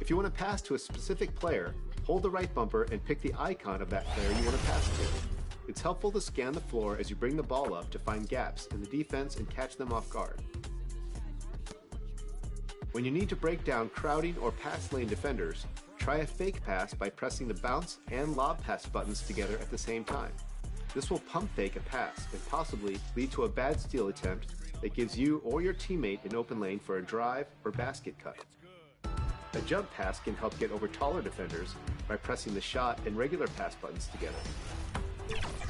S12: If you want to pass to a specific player, hold the right bumper and pick the icon of that player you want to pass to. It's helpful to scan the floor as you bring the ball up to find gaps in the defense and catch them off guard. When you need to break down crowding or pass lane defenders, try a fake pass by pressing the bounce and lob pass buttons together at the same time. This will pump fake a pass and possibly lead to a bad steal attempt that gives you or your teammate an open lane for a drive or basket cut. A jump pass can help get over taller defenders by pressing the shot and regular pass buttons together.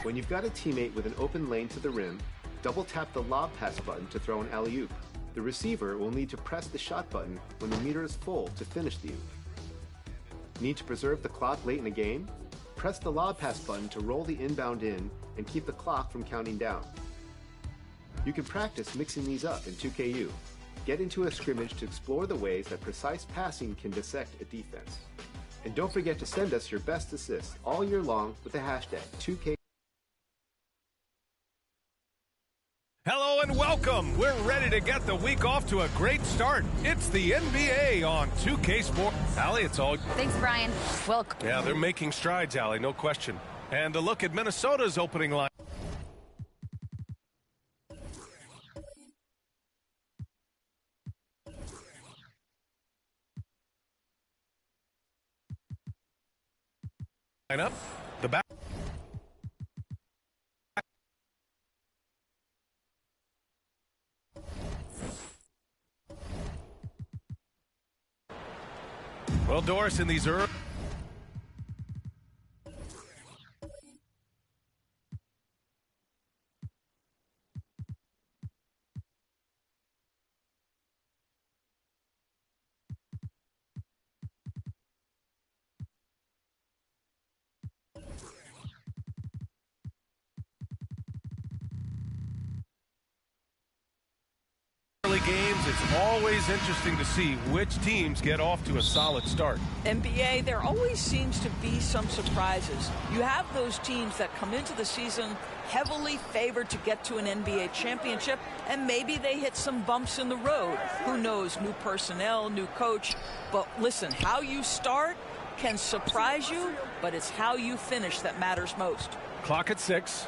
S12: When you've got a teammate with an open lane to the rim, double tap the lob pass button to throw an alley-oop. The receiver will need to press the shot button when the meter is full to finish the oop. Need to preserve the clock late in a game? Press the lob pass button to roll the inbound in and keep the clock from counting down. You can practice mixing these up in 2KU. Get into a scrimmage to explore the ways that precise passing can dissect a defense. And don't forget to send us your best assists all year long with the hashtag 2K.
S13: Hello and welcome. We're ready to get the week off to a great start. It's the NBA on 2K Sports. Allie, it's all.
S14: Thanks, Brian. Welcome.
S13: Yeah, they're making strides, Allie, no question. And a look at Minnesota's opening line. Up the back. Well, Doris, in these early games, it's always interesting to see which teams get off to a solid start.
S14: NBA, there always seems to be some surprises. You have those teams that come into the season heavily favored to get to an NBA championship, and maybe they hit some bumps in the road. Who knows? New personnel, new coach. But listen, how you start can surprise you, but it's how you finish that matters most.
S13: Clock at 6.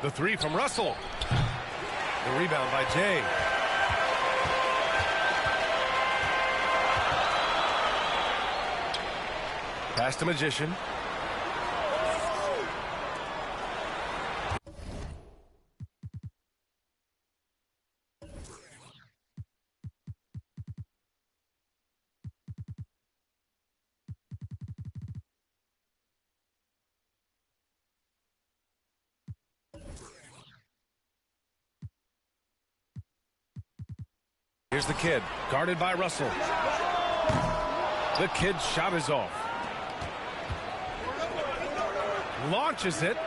S13: The three from Russell. The rebound by Jay. Pass to Magician. Here's the kid, guarded by Russell. The kid's shot is off. Launches it,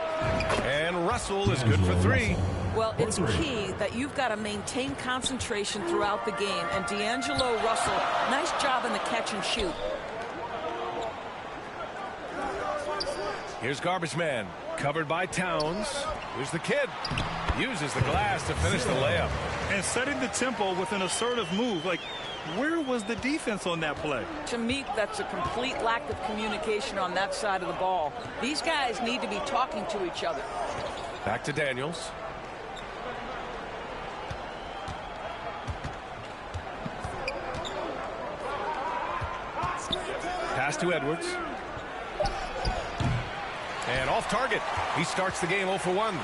S13: and Russell is good for 3.
S14: Well, it's key that you've got to maintain concentration throughout the game. And D'Angelo Russell, nice job in the catch and shoot.
S13: Here's Garbage Man, covered by Towns. Here's the kid. Uses the glass to finish the layup.
S15: And setting the tempo with an assertive move. Like, where was the defense on that play?
S14: To me, that's a complete lack of communication on that side of the ball. These guys need to be talking to each other.
S13: Back to Daniels. Pass to Edwards. And off target. He starts the game 0 for 1.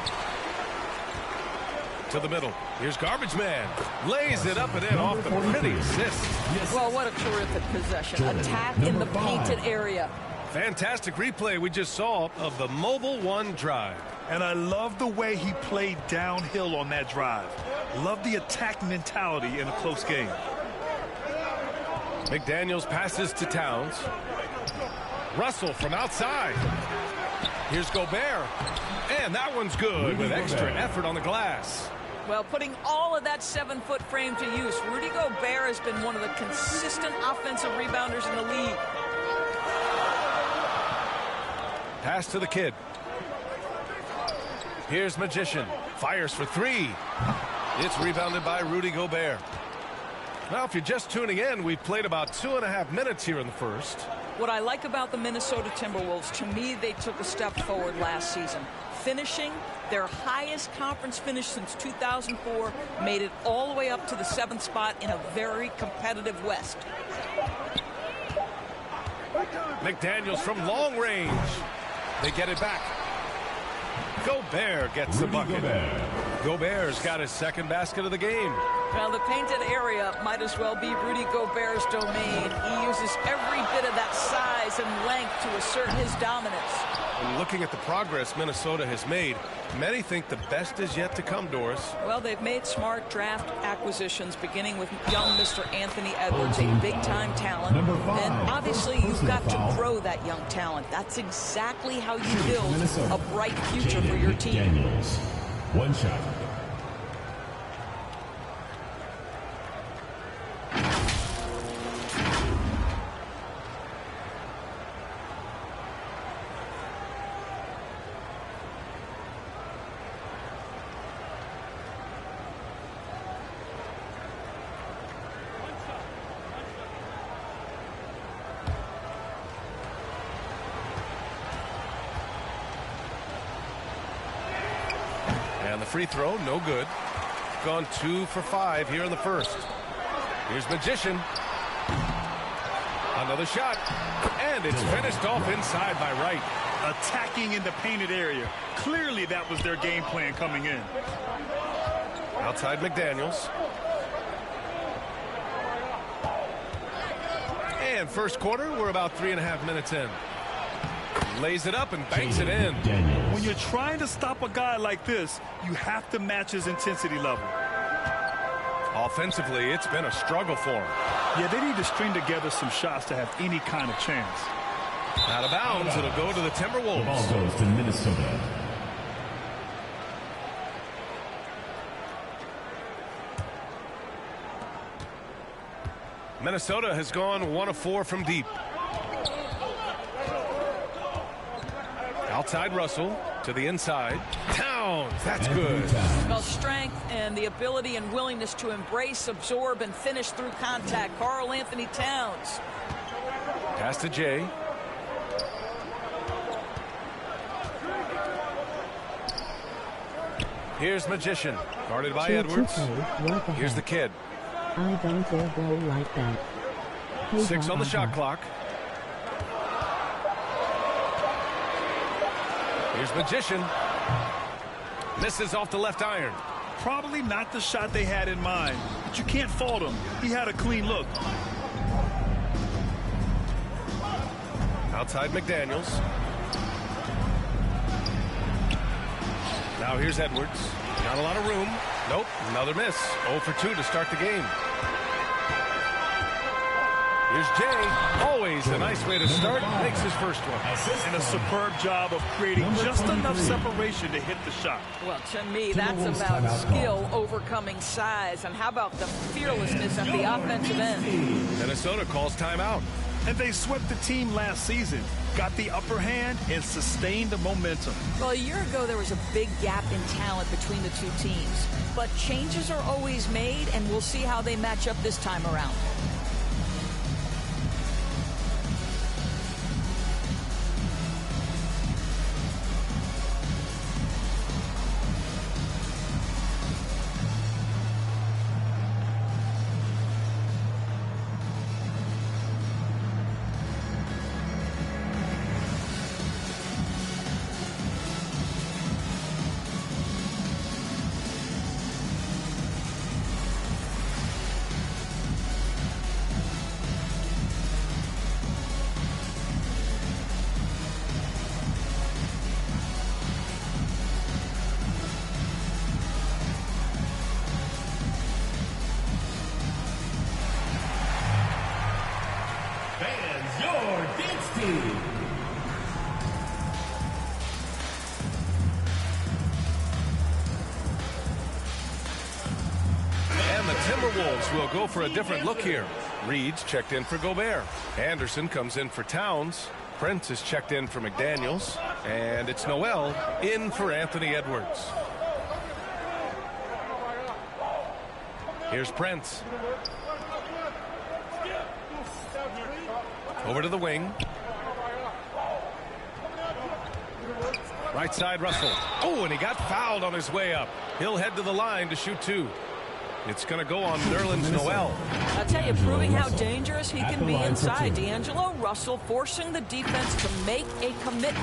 S13: To the middle. Here's Garbage Man. Lays it up and in off the pretty assist.
S14: Well, what a terrific possession. Attack in the painted area.
S13: Fantastic replay we just saw of the Mobile One drive.
S15: And I love the way he played downhill on that drive. Love the attack mentality in a close game.
S13: McDaniels passes to Towns. Russell from outside. Here's Gobert. And that one's good with extra effort on the glass.
S14: Well, putting all of that 7-foot frame to use, Rudy Gobert has been one of the consistent offensive rebounders in the league.
S13: Pass to the kid. Here's Magician. Fires for 3. It's rebounded by Rudy Gobert. Now, if you're just tuning in, we've played about 2.5 minutes here in the first.
S14: What I like about the Minnesota Timberwolves, to me, they took a step forward last season. Finishing their highest conference finish since 2004, made it all the way up to the 7th spot in a very competitive West.
S13: McDaniels from long range. They get it back. Gobert gets the bucket. Gobert's got his second basket of the game.
S14: Well, the painted area might as well be Rudy Gobert's domain. He uses every bit of that size and length to assert his dominance.
S13: And looking at the progress Minnesota has made, many think the best is yet to come, Doris.
S14: Well, they've made smart draft acquisitions, beginning with young Mr. Anthony Edwards, a big-time talent. And obviously, you've got to grow that young talent. That's exactly how you build a bright future for your team.
S6: Daniels. One shot.
S13: And the free throw, no good. Gone 2 for 5 here in the first. Here's Magician. Another shot. And it's finished off inside by Wright.
S15: Attacking in the painted area. Clearly that was their game plan coming in.
S13: Outside McDaniels. And first quarter, we're about 3.5 minutes in. Lays it up and banks it in.
S15: When you're trying to stop a guy like this, you have to match his intensity level.
S13: Offensively, it's been a struggle for him.
S15: Yeah, they need to string together some shots to have any kind of chance.
S13: Out of bounds, it'll go to the Timberwolves.
S6: The ball goes to Minnesota.
S13: Minnesota has gone 1 of 4 from deep. Outside Russell to the inside. Towns, that's good.
S14: Well, strength and the ability and willingness to embrace, absorb, and finish through contact. Karl Anthony Towns.
S13: Pass to Jay. Here's Magician, guarded by Edwards. Here's the kid.
S16: I don't dare go like that. Hey,
S13: 6 on the shot clock. Here's Magician. Misses off the left iron.
S15: Probably not the shot they had in mind, but you can't fault him. He had a clean look.
S13: Outside McDaniels. Now here's Edwards. Not a lot of room. Nope, another miss. 0 for 2 to start the game. Here's Jay. Always a nice way to start. Makes his first one.
S15: And a superb job of creating just enough separation to hit the shot.
S14: Well, to me, that's about skill overcoming size. And how about the fearlessness at the offensive end?
S13: Minnesota calls timeout.
S15: And they swept the team last season, got the upper hand, and sustained the momentum.
S14: Well, a year ago, there was a big gap in talent between the two teams. But changes are always made, and we'll see how they match up this time around.
S13: Will go for a different look here. Reed's checked in for Gobert. Anderson comes in for Towns. Prince is checked in for McDaniels. And it's Noel in for Anthony Edwards. Here's Prince. Over to the wing. Right side Russell. Oh, and he got fouled on his way up. He'll head to the line to shoot 2. It's going to go on Nerlens Noel.
S14: I'll tell you, proving how dangerous he can be inside. D'Angelo Russell forcing the defense to make a commitment.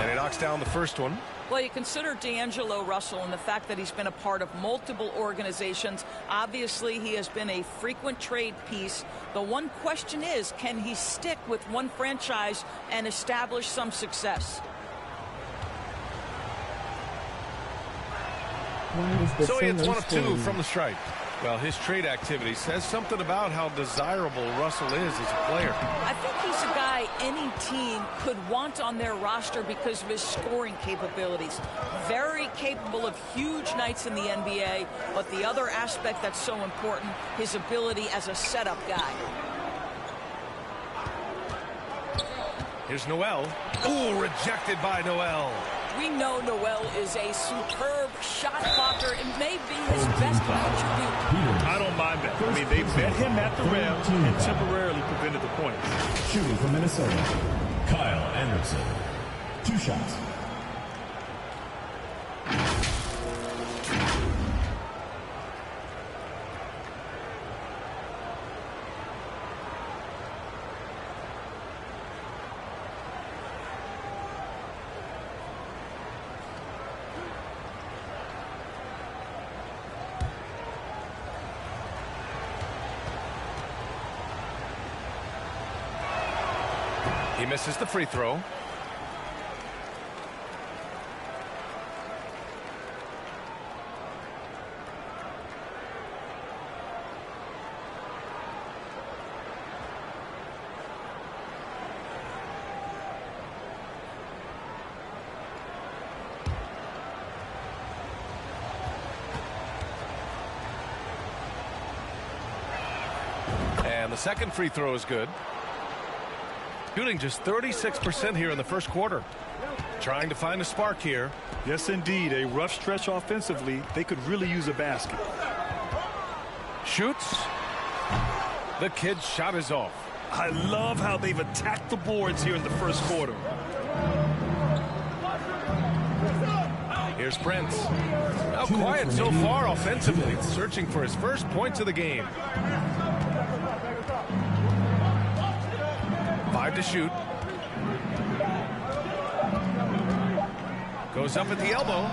S13: And he knocks down the first one.
S14: Well, you consider D'Angelo Russell and the fact that he's been a part of multiple organizations. Obviously, he has been a frequent trade piece. The one question is, can he stick with one franchise and establish some success?
S13: So he hits 1 of 2 from the stripe. Well, his trade activity says something about how desirable Russell is as a player.
S14: I think he's a guy any team could want on their roster because of his scoring capabilities. Very capable of huge nights in the NBA, but the other aspect that's so important, his ability as a setup guy.
S13: Here's Noel. Ooh, rejected by Noel.
S14: We know Noel is a superb shot blocker and may be his best attribute.
S15: I don't mind that. I mean, they met him at the rim and temporarily prevented the points.
S6: Shooting for Minnesota, Kyle Anderson. 2 shots.
S13: He misses the free throw. And the second free throw is good. Shooting just 36% here in the first quarter. Trying to find a spark here.
S15: Yes, indeed. A rough stretch offensively. They could really use a basket.
S13: Shoots. The kid's shot is off.
S15: I love how they've attacked the boards here in the first quarter.
S13: Here's Prince. Now quiet so far offensively. Searching for his first points of the game. 5 to shoot. Goes up at the elbow.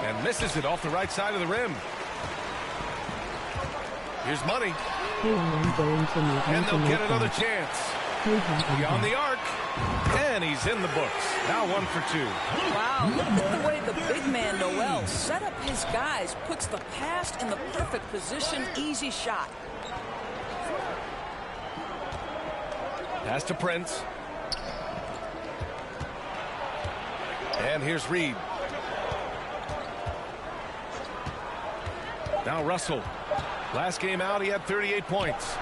S13: And misses it off the right side of the rim. Here's Money. And they'll get another chance. Beyond the arc. And he's in the books. Now 1 for 2.
S14: Wow, look at the way the big man Noel set up his guys, puts the pass in the perfect position, easy shot.
S13: Pass to Prince. And here's Reed. Now Russell. Last game out, he had 38 points.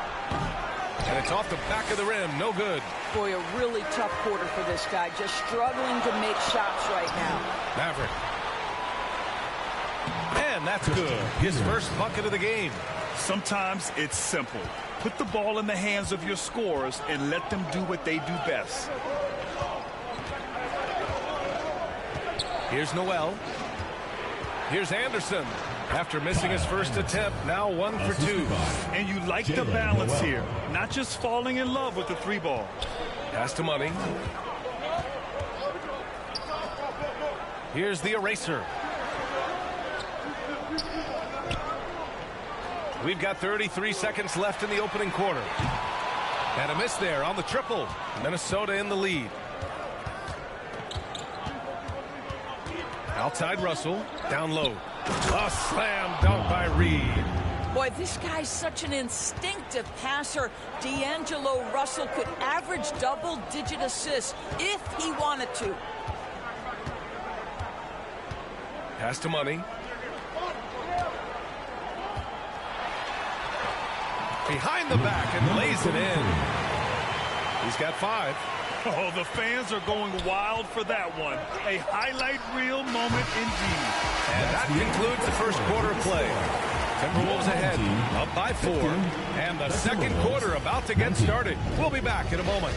S13: And it's off the back of the rim. No good.
S14: Boy, a really tough quarter for this guy. Just struggling to make shots right now.
S13: Maverick. And that's good. His first bucket of the game.
S15: Sometimes it's simple. Put the ball in the hands of your scorers and let them do what they do best.
S13: Here's Noel. Here's Anderson. After missing his first attempt, now 1 for 2.
S15: And you like the balance here. Not just falling in love with the 3-ball.
S13: Pass to Money. Here's the eraser. We've got 33 seconds left in the opening quarter. And a miss there on the triple. Minnesota in the lead. Outside Russell. Down low. A slam dunk by Reed.
S14: Boy, this guy's such an instinctive passer. D'Angelo Russell could average double-digit assists if he wanted to.
S13: Pass to Money. Behind the back and lays it in. He's got 5.
S15: Oh, the fans are going wild for that one. A highlight reel moment indeed.
S13: And that concludes the first quarter of play. Timberwolves ahead, up by 4. And the second quarter about to get started. We'll be back in a moment.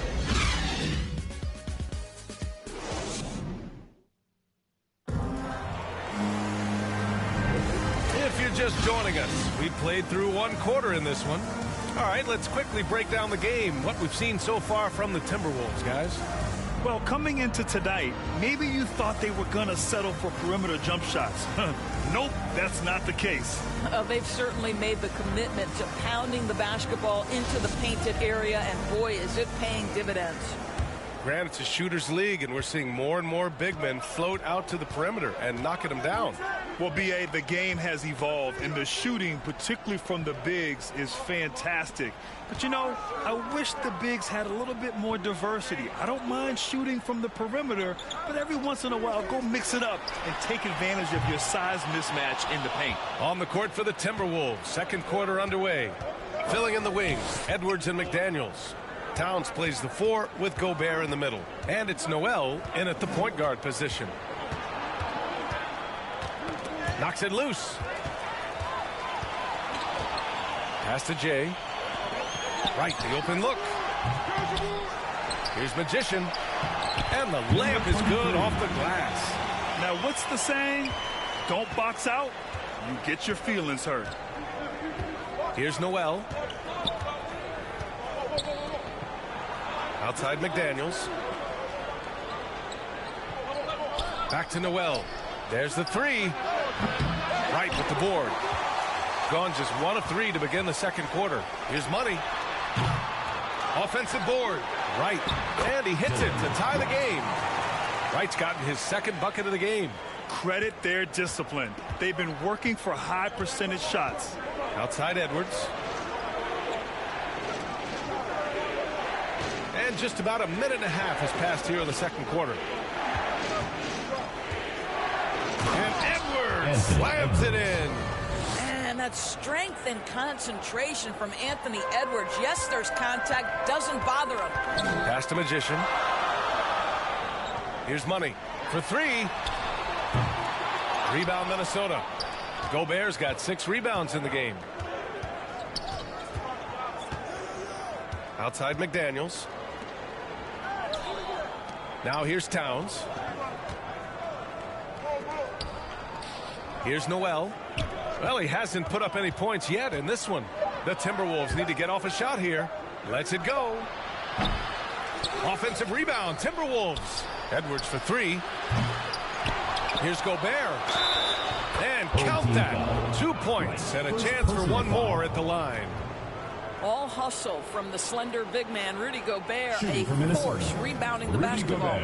S13: If you're just joining us, we played through 1 quarter in this one. All right, let's quickly break down the game, what we've seen so far from the Timberwolves, guys.
S15: Well, coming into tonight, maybe you thought they were going to settle for perimeter jump shots. Nope, that's not the case.
S14: They've certainly made the commitment to pounding the basketball into the painted area, and boy, is it paying dividends.
S13: Grant, it's a shooter's league, and we're seeing more and more big men float out to the perimeter and knocking them down.
S15: Well, B.A., the game has evolved, and the shooting, particularly from the bigs, is fantastic. But, you know, I wish the bigs had a little bit more diversity. I don't mind shooting from the perimeter, but every once in a while, go mix it up and take advantage of your size mismatch in the paint.
S13: On the court for the Timberwolves, second quarter underway. Filling in the wings, Edwards and McDaniels. Towns plays the 4 with Gobert in the middle. And it's Noel in at the point guard position. Knocks it loose. Pass to Jay. Right, the open look. Here's Magician. And the layup is good off the glass.
S15: Now, what's the saying? Don't box out, you get your feelings hurt.
S13: Here's Noel. Outside McDaniels. Back to Noel. There's the 3. Right with the board. Gone just 1 of 3 to begin the second quarter. Here's Money. Offensive board. Right. And he hits it to tie the game. Wright's gotten his second bucket of the game.
S15: Credit their discipline. They've been working for high percentage shots.
S13: Outside Edwards. And just about a minute and a half has passed here in the second quarter. And Edwards slams it in.
S14: And that strength and concentration from Anthony Edwards. Yes, there's contact. Doesn't bother him.
S13: Pass to Magician. Here's Money for three. Rebound Minnesota. Gobert's got 6 rebounds in the game. Outside McDaniels. Now here's Towns. Here's Noel. Well, he hasn't put up any points yet in this one. The Timberwolves need to get off a shot here. Lets it go. Offensive rebound, Timberwolves. Edwards for 3. Here's Gobert. And count that. 2 points and a chance for one more at the line.
S14: All hustle from the slender big man, Rudy Gobert, a force rebounding the basketball.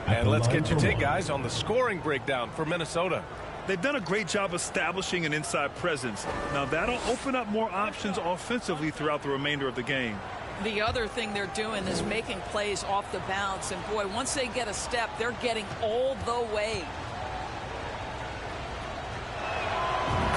S13: And let's get your take, guys, on the scoring breakdown for Minnesota.
S15: They've done a great job establishing an inside presence. Now that'll open up more options offensively throughout the remainder of the game.
S14: The other thing they're doing is making plays off the bounce. And boy, once they get a step, they're getting all the way.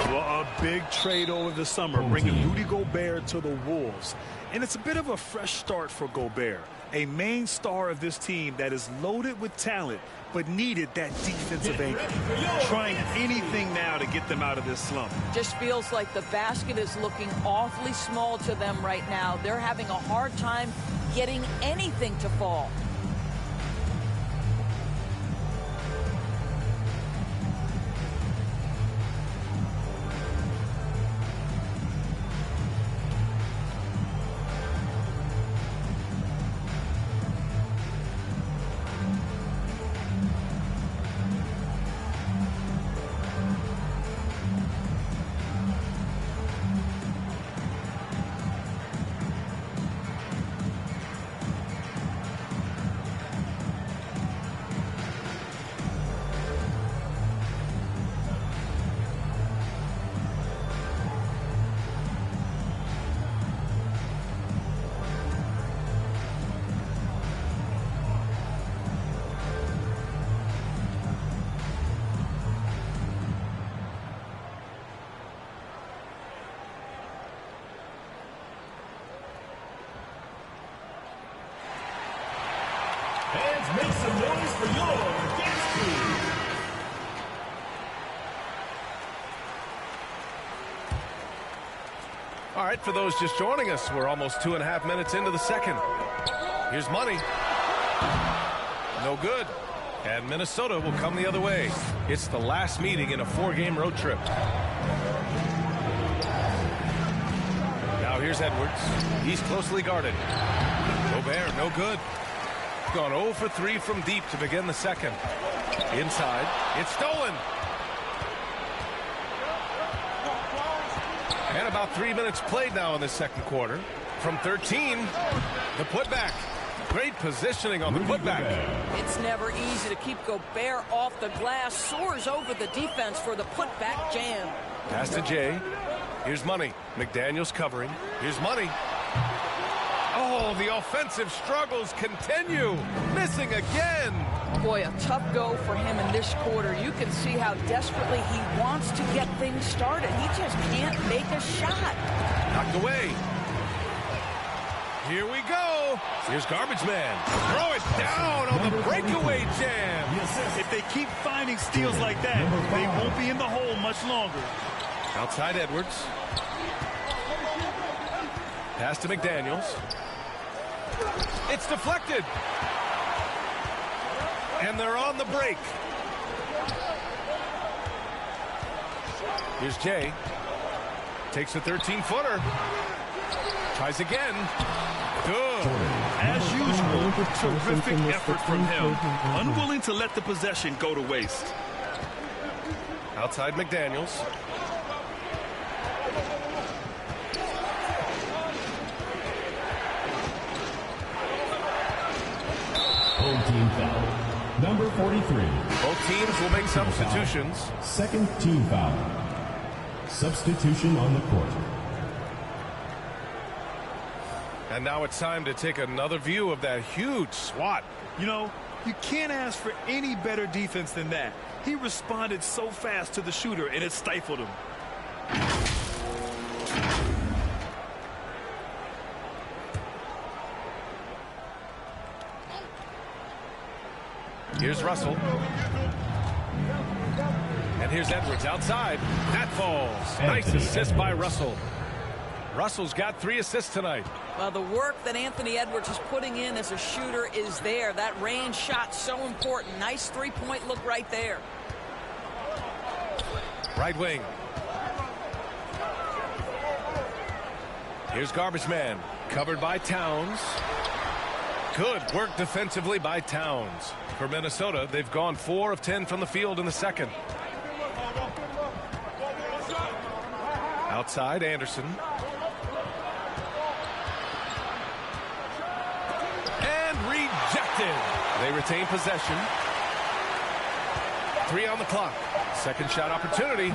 S15: Well, a big trade over the summer, bringing Rudy Gobert to the Wolves. And it's a bit of a fresh start for Gobert, a main star of this team that is loaded with talent, but needed that defensive anchor. Trying anything now to get them out of this slump.
S14: Just feels like the basket is looking awfully small to them right now. They're having a hard time getting anything to fall.
S6: Fans, make some noise for your dance crew.
S13: All right, for those just joining us, we're almost 2.5 minutes into the second. Here's Money. No good. And Minnesota will come the other way. It's the last meeting in a 4-game road trip. Now here's Edwards. He's closely guarded. Gobert, no good. Gone 0 for 3 from deep to begin the second. Inside, it's stolen. And about 3 minutes played now in the second quarter. From 13, the putback. Great positioning on the putback.
S14: It's never easy to keep Gobert off the glass. Soars over the defense for the putback jam.
S13: Pass to Jay. Here's Money. McDaniels covering. Here's Money. Oh, the offensive struggles continue. Missing again.
S14: Boy, a tough go for him in this quarter. You can see how desperately he wants to get things started. He just can't make a shot.
S13: Knocked away. Here we go. Here's Garbage Man. Throw it down on the breakaway jam.
S15: If they keep finding steals like that, they won't be in the hole much longer.
S13: Outside Edwards. Pass to McDaniels. It's deflected. And they're on the break. Here's Jay. Takes a 13-footer. Tries again. Good.
S15: As usual, terrific effort from him. Unwilling to let the possession go to waste.
S13: Outside McDaniels.
S6: Home team foul. Number 43.
S13: Both teams will make substitutions.
S6: Second team foul. Substitution on the court.
S13: And now it's time to take another view of that huge swat.
S15: You know, you can't ask for any better defense than that. He responded so fast to the shooter, and it stifled him.
S13: Here's Russell. And here's Edwards outside. That falls. Nice assist by Russell. Russell's got 3 assists tonight.
S14: Well, the work that Anthony Edwards is putting in as a shooter is there. That range shot so important. Nice three-point look right there.
S13: Right wing. Here's Garbage Man. Covered by Towns. Good work defensively by Towns. For Minnesota, they've gone 4 of 10 from the field in the second. Outside, Anderson. And rejected. They retain possession. 3 on the clock. Second shot opportunity.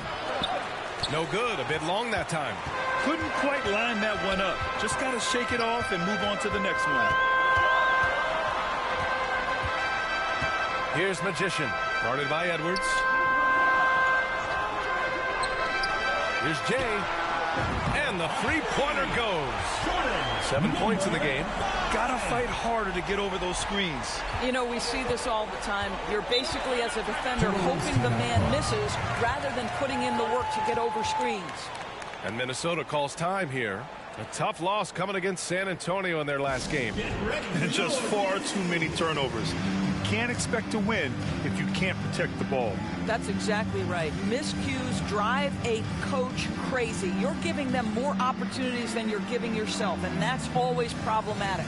S13: No good. A bit long that time.
S15: Couldn't quite line that one up. Just got to shake it off and move on to the next one.
S13: Here's Magician. Guarded by Edwards. Here's Jay. And the three-pointer goes. 7 points in the game.
S15: Gotta fight harder to get over those screens.
S14: You know, we see this all the time. You're basically, as a defender, hoping the man misses rather than putting in the work to get over screens.
S13: And Minnesota calls time here. A tough loss coming against San Antonio in their last game.
S15: And just far too many turnovers. You can't expect to win if you can't protect the ball.
S14: That's exactly right. Miscues drive a coach crazy. You're giving them more opportunities than you're giving yourself, and that's always problematic.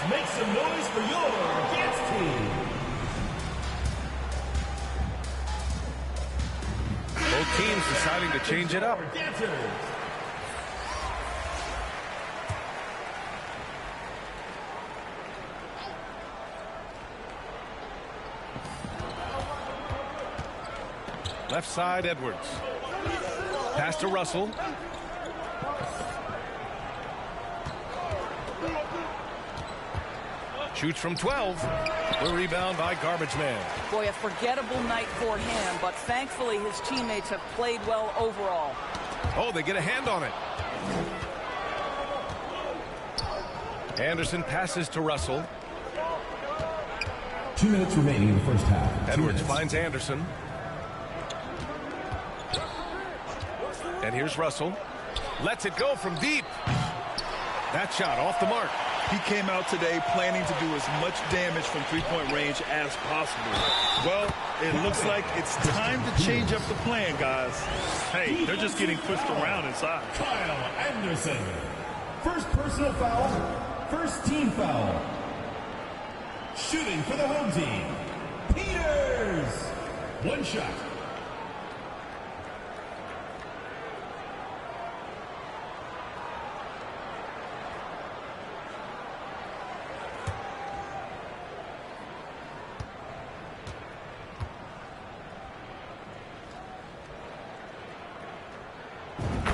S6: Make some noise for your dance team.
S13: Both teams deciding to change it up.
S6: Dancers.
S13: Left side, Edwards. Pass to Russell. Shoots from 12. The rebound by Garbage Man.
S14: Boy, a forgettable night for him, but thankfully his teammates have played well overall.
S13: Oh, they get a hand on it. Anderson passes to Russell.
S6: 2 minutes remaining in the first half.
S13: Edwards finds Anderson. And here's Russell. Lets it go from deep. That shot off the mark.
S15: He came out today planning to do as much damage from three-point range as possible. Well, it looks like it's time to change up the plan, guys. Hey, they're just getting pushed around inside.
S6: Chel Anderson. First personal foul. First team foul. Shooting for the home team. Peters. One shot.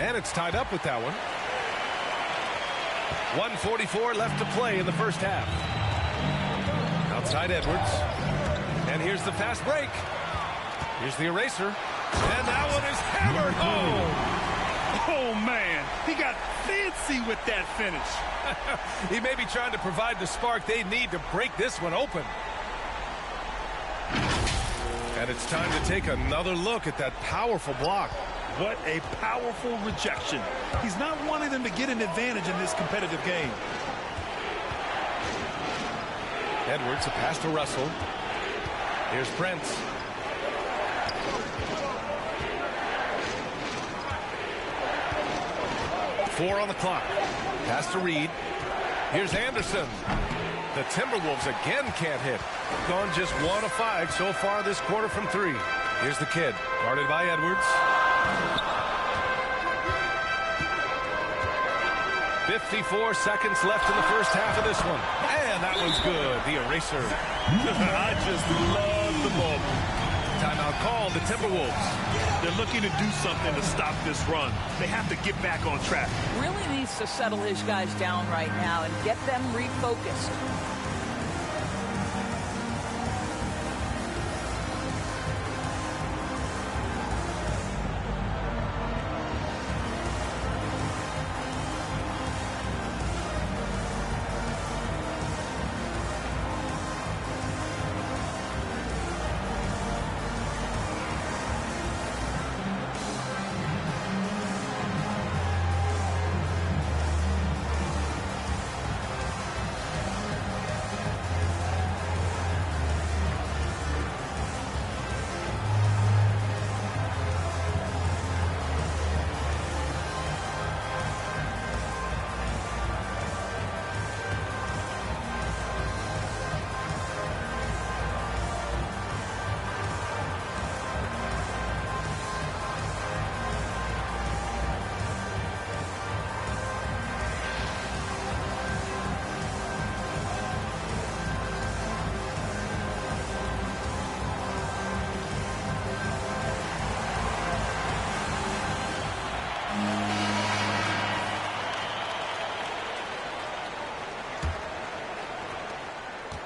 S13: And it's tied up with that one. 1:44 left to play in the first half. Outside Edwards. And here's the fast break. Here's the eraser. And that one is hammered home.
S15: Oh, man. He got fancy with that finish.
S13: He may be trying to provide the spark they need to break this one open. And it's time to take another look at that powerful block.
S15: What a powerful rejection. He's not wanting them to get an advantage in this competitive game.
S13: Edwards, a pass to Russell. Here's Prince. Four on the clock. Pass to Reed. Here's Anderson. The Timberwolves again can't hit. Gone just 1 of 5 so far this quarter from 3. Here's the kid, guarded by Edwards. 54 seconds left in the first half of this one. And that was good, the eraser.
S15: I just love the moment.
S13: Timeout called, the Timberwolves.
S15: They're looking to do something to stop this run. They have to get back on track.
S14: Really needs to settle his guys down right now and get them refocused.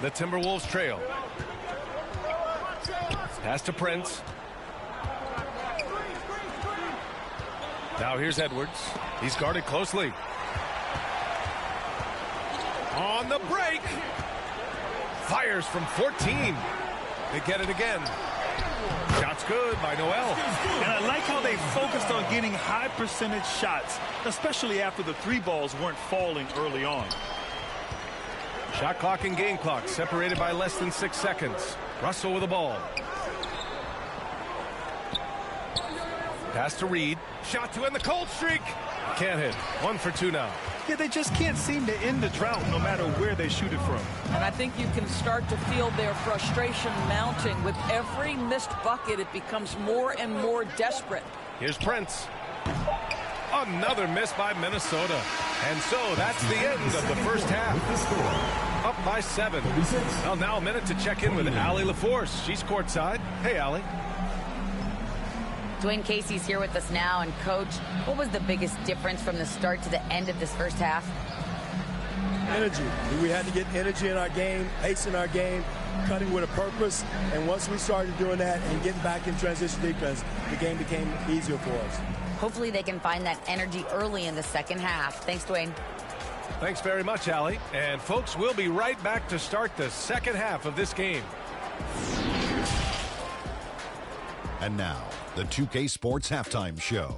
S13: The Timberwolves trail. Pass to Prince. Now here's Edwards. He's guarded closely. On the break. Fires from 14. They get it again. Shots good by Noel.
S15: And I like how they focused on getting high percentage shots, especially after the 3 balls weren't falling early on.
S13: Shot clock and game clock separated by less than 6 seconds. Russell with the ball. Pass to Reed. Shot to end the cold streak. Can't hit. 1 for 2 now.
S15: Yeah, they just can't seem to end the drought no matter where they shoot it from.
S14: And I think you can start to feel their frustration mounting. With every missed bucket, it becomes more and more desperate.
S13: Here's Prince. Another miss by Minnesota. And so that's the end of the first half. Up by 7. Well, now a minute to check in with Allie LaForce. She's courtside. Hey, Allie.
S17: Dwayne Casey's here with us now. And, Coach, what was the biggest difference from the start to the end of this first half?
S18: Energy. We had to get energy in our game, pace in our game, cutting with a purpose. And once we started doing that and getting back in transition defense, the game became easier for us.
S17: Hopefully they can find that energy early in the second half. Thanks, Dwayne.
S13: Thanks very much, Allie. And, folks, we'll be right back to start the second half of this game.
S8: And now, the 2K Sports Halftime Show.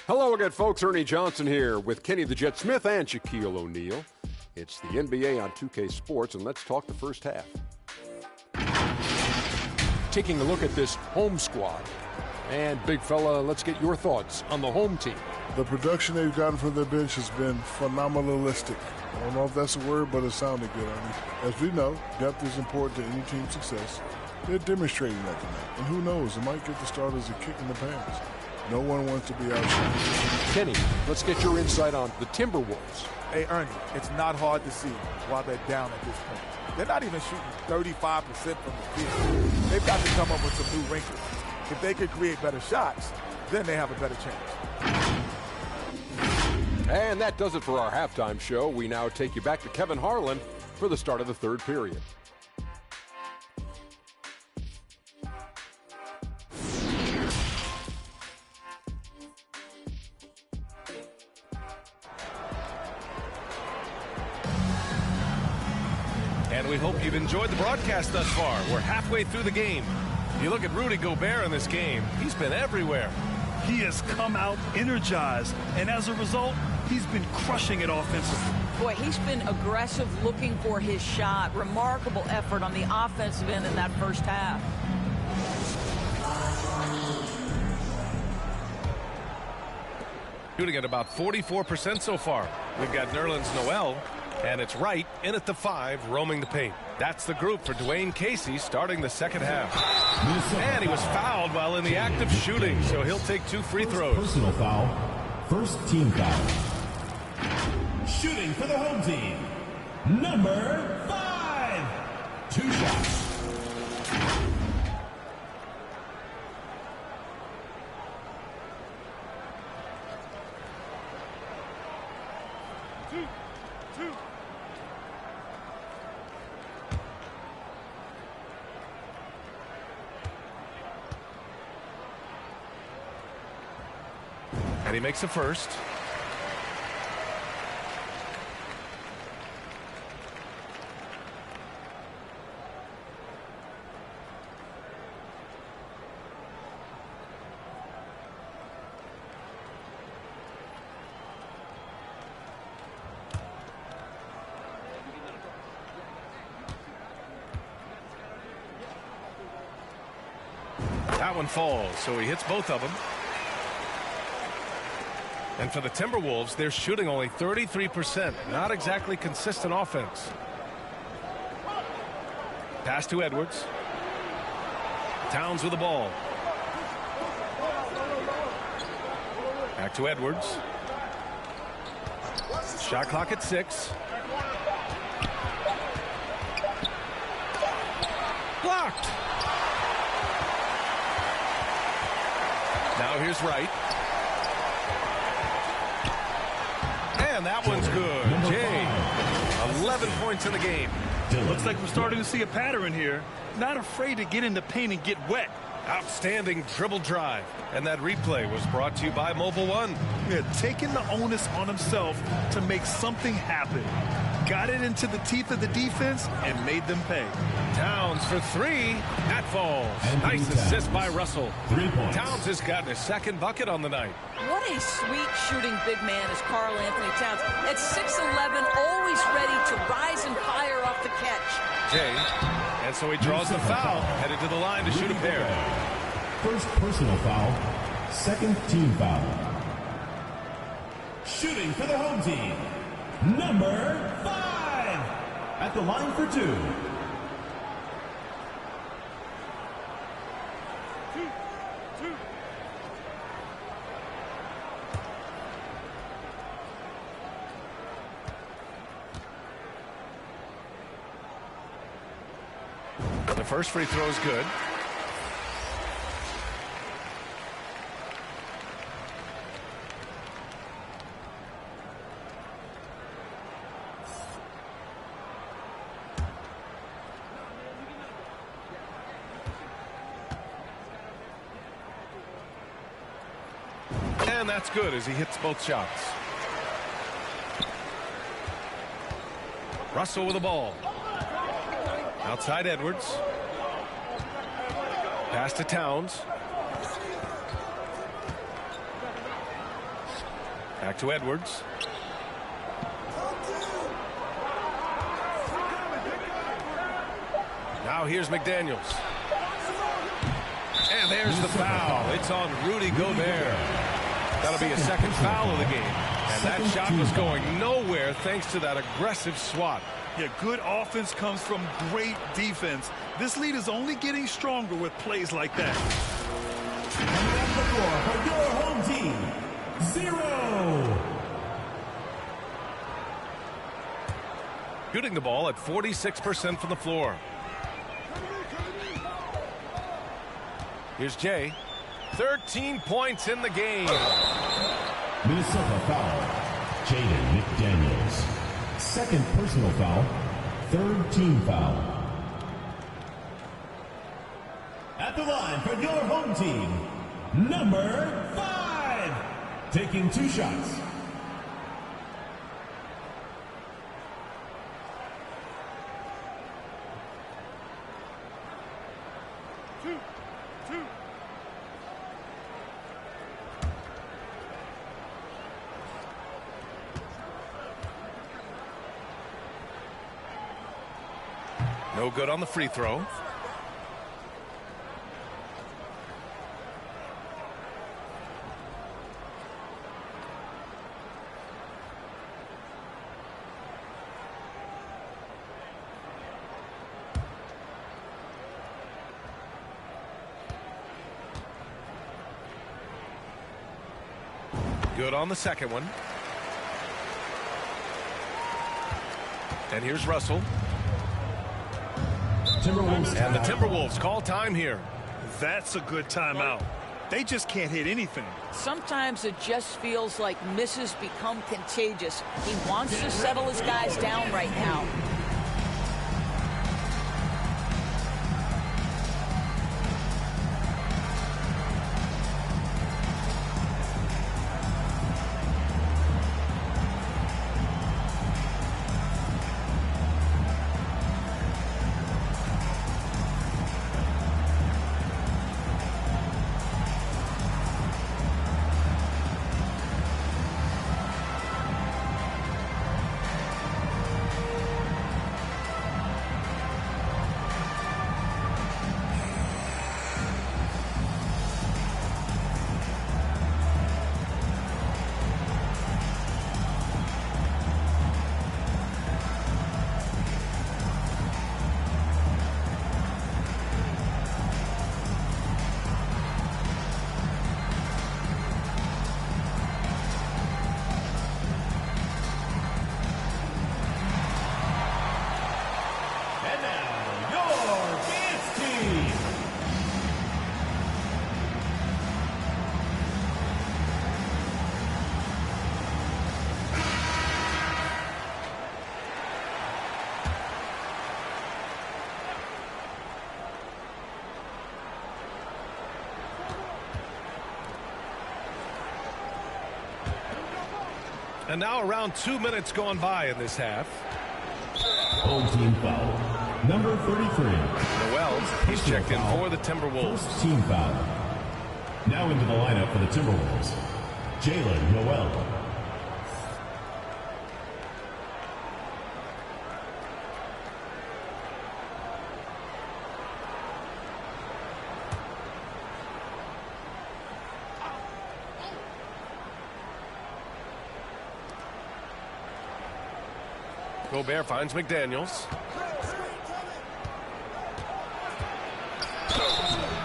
S9: Hello again, folks. Ernie Johnson here with Kenny the Jet Smith and Shaquille O'Neal. It's the NBA on 2K Sports, and let's talk the first half. Taking a look at this home squad. And, big fella, let's get your thoughts on the home team.
S11: The production they've gotten from their bench has been phenomenalistic. I don't know if that's a word, but it sounded good, Ernie. As we know, depth is important to any team's success. They're demonstrating that tonight. And who knows, it might give the starters a kick in the pants. No one wants to be outshined.
S1: Kenny, let's get your insight on the Timberwolves.
S10: Hey, Ernie, it's not hard to see while they're down at this point. They're not even shooting 35% from the field. They've got to come up with some new wrinkles. If they could create better shots, then they have a better chance.
S9: And that does it for our halftime show. We now take you back to Kevin Harlan for the start of the third period.
S13: And we hope you've enjoyed the broadcast thus far. We're halfway through the game. If you look at Rudy Gobert in this game, he's been everywhere.
S15: He has come out energized, and as a result, he's been crushing it offensively.
S14: Boy, he's been aggressive looking for his shot. Remarkable effort on the offensive end in that first half.
S13: Shooting at about 44% so far. We've got Nerlens Noel, and it's Wright in at the 5, roaming the paint. That's the group for Dwayne Casey starting the second half. And he was fouled while in the act of shooting, so he'll take 2 free throws.
S6: Personal foul. First team foul. Shooting for the home team. Number 5. 2 shots.
S13: And he makes the first. That one falls, so he hits both of them. And for the Timberwolves, they're shooting only 33%. Not exactly consistent offense. Pass to Edwards. Towns with the ball. Back to Edwards. Shot clock at 6. Blocked. Now here's Wright. And that one's good. Jay, 11 points in the game.
S15: Looks like we're starting to see a pattern here. Not afraid to get in the paint and get wet.
S13: Outstanding dribble drive. And that replay was brought to you by Mobile One.
S15: Yeah, taking the onus on himself to make something happen. Got it into the teeth of the defense and made them pay.
S13: Towns for 3. That falls. Nice assist by Russell.
S6: 3 points.
S13: Towns has gotten his second bucket on the night.
S14: What a sweet shooting big man is Karl Anthony Towns. At 6'11", always ready to rise and fire off the catch.
S13: Jay, and so he draws the foul, headed to the line to shoot a pair.
S6: First personal foul. Second team foul. Shooting for the home team. Number 5. At the line for 2.
S13: The first free throw is good. And that's good as he hits both shots. Russell with the ball. Outside Edwards. Pass to Towns. Back to Edwards. Now here's McDaniels. And there's the foul. It's on Rudy Gobert. That'll be a second foul of the game. And that shot was going nowhere thanks to that aggressive swat.
S15: Yeah, good offense comes from great defense. This lead is only getting stronger with plays like that.
S6: Coming off the floor for your home team, 0.
S13: Shooting the ball at 46% from the floor. Here's Jay. 13 points in the game.
S6: Minnesota foul. Jaden McDaniels. Second personal foul. Third team foul. At the line for your home team, number 5. Taking 2 shots.
S13: No good on the free throw. Good on the second one. And here's Russell. And the Timberwolves call time here.
S15: That's a good timeout. They just can't hit anything.
S14: Sometimes it just feels like misses become contagious. He wants to settle his guys down right now.
S13: And now around 2 minutes gone by in this half.
S6: Home team foul. Number 33.
S13: Noel, he's checked in for the Timberwolves.
S6: First team foul. Now into the lineup for the Timberwolves, Jalen Noel.
S13: Gobert finds McDaniels.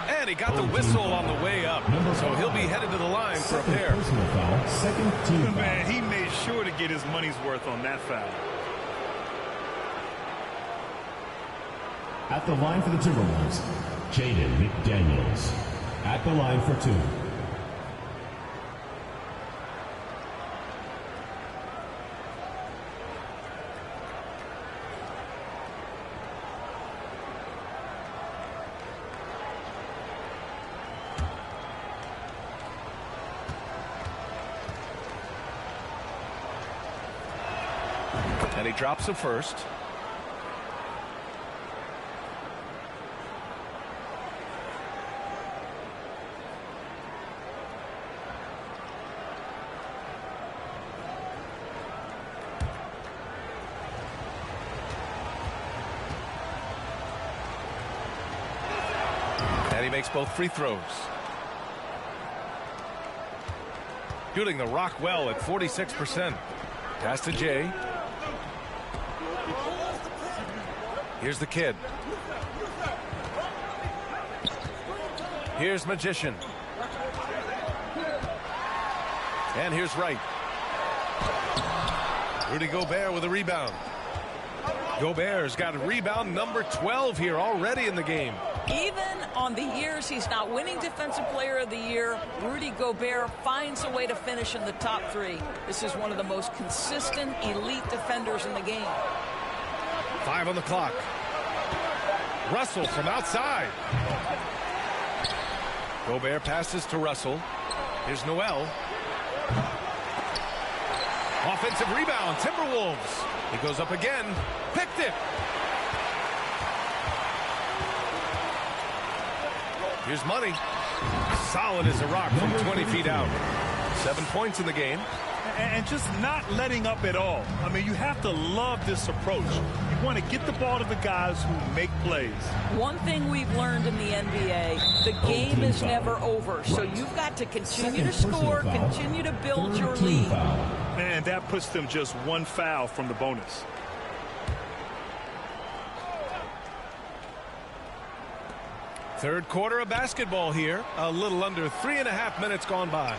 S13: And he got the whistle on the way up. So he'll be headed to the line for a pair.
S6: Foul. Second team foul.
S15: Man, he made sure to get his money's worth on that foul.
S6: At the line for the Timberwolves, Jaden McDaniels. At the line for two.
S13: And he drops the first. And he makes both free throws. Shooting the rock well at 46%. Pass to Jay. Here's the kid. Here's Magician. And here's Wright. Rudy Gobert with a rebound. Gobert's got rebound number 12 here already in the game.
S14: Even on the years he's not winning Defensive Player of the Year, Rudy Gobert finds a way to finish in the top three. This is one of the most consistent elite defenders in the game.
S13: 5 on the clock. Russell from outside. Gobert passes to Russell. Here's Noel. Offensive rebound, Timberwolves. He goes up again. Picked it. Here's Money. Solid as a rock from 20 feet out. 7 points in the game.
S15: And just not letting up at all. I mean, you have to love this approach. You want to get the ball to the guys who make plays.
S14: One thing we've learned in the NBA, the game is never over. So you've got to continue to score, continue to build your lead.
S15: And that puts them just one foul from the bonus.
S13: Third quarter of basketball here. A little under 3.5 minutes gone by.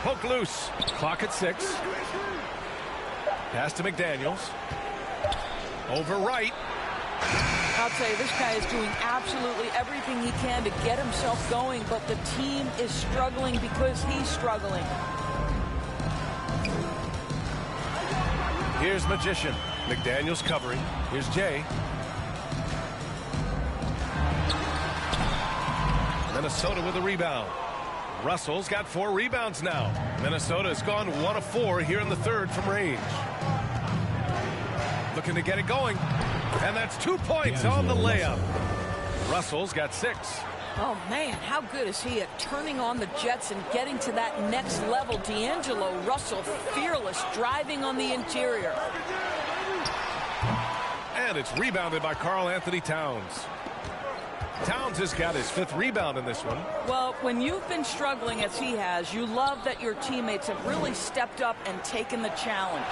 S13: Poke loose. Clock at 6. Pass to McDaniels. Over right.
S14: I'll tell you, this guy is doing absolutely everything he can to get himself going, but the team is struggling because he's struggling.
S13: Here's Magician. McDaniels covering. Here's Jay. Minnesota with a rebound. Russell's got 4 rebounds now. Minnesota has gone 1 of 4 here in the third from range. Looking to get it going. And that's 2 points on the layup. Russell's got 6.
S14: Oh, man, how good is he at turning on the Jets and getting to that next level? D'Angelo Russell, fearless, driving on the interior.
S13: And it's rebounded by Karl Anthony Towns. Towns has got his 5th rebound in this one.
S14: Well, when you've been struggling as he has, you love that your teammates have really stepped up and taken the challenge.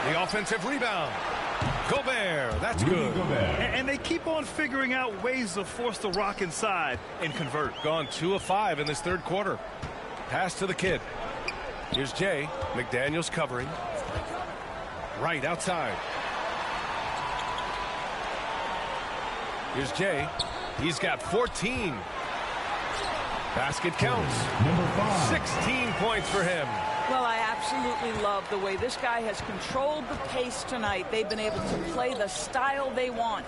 S13: The offensive rebound. Gobert, that's good.
S15: And they keep on figuring out ways to force the Rock inside and convert.
S13: Gone 2 of 5 in this third quarter. Pass to the kid. Here's Jay. McDaniels covering. Right outside. Here's Jay. He's got 14. Basket counts. 16 points for him.
S14: Well, I absolutely love the way this guy has controlled the pace tonight. They've been able to play the style they want.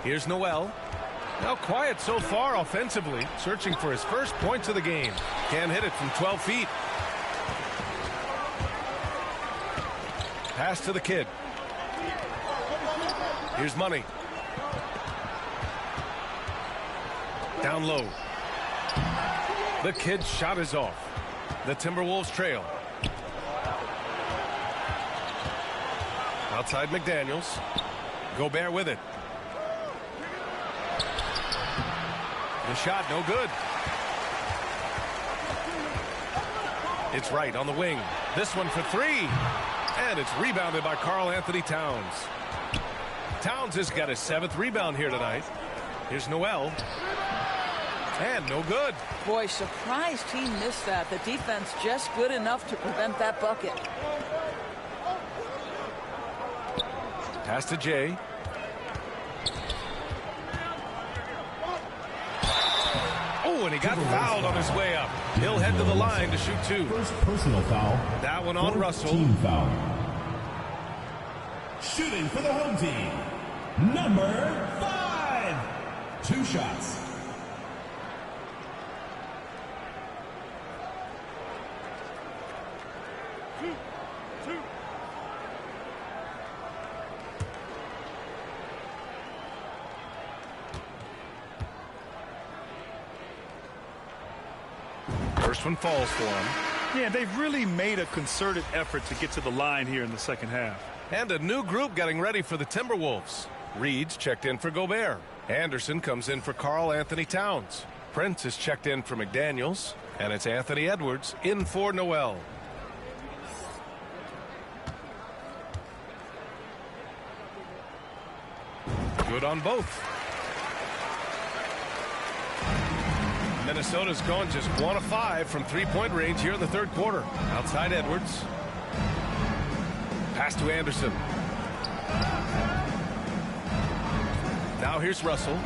S13: Here's Noel. Now quiet so far offensively. Searching for his first points of the game. Can't hit it from 12 feet. Pass to the kid. Here's Money. Down low. The kid's shot is off. The Timberwolves trail. Outside McDaniels. Gobert with it. The shot no good. It's right on the wing. This one for 3. And it's rebounded by Karl Anthony Towns. Towns has got his 7th rebound here tonight. Here's Noel. And no good.
S14: Boy, surprised he missed that. The defense just good enough to prevent that bucket.
S13: Pass to Jay. Oh, and he got fouled on his way up. He'll head to the line to shoot 2.
S6: First personal foul.
S13: That one on Russell.
S6: Team foul. Shooting for the home team. Number 5. 2 shots.
S13: First one falls for him.
S15: Yeah, they've really made a concerted effort to get to the line here in the second half.
S13: And a new group getting ready for the Timberwolves. Reed's checked in for Gobert. Anderson comes in for Karl Anthony Towns. Prince is checked in for McDaniels. And it's Anthony Edwards in for Noel. Good on both. Minnesota's gone just 1 of 5 from 3-point range here in the third quarter. Outside Edwards. Pass to Anderson. Now here's Russell.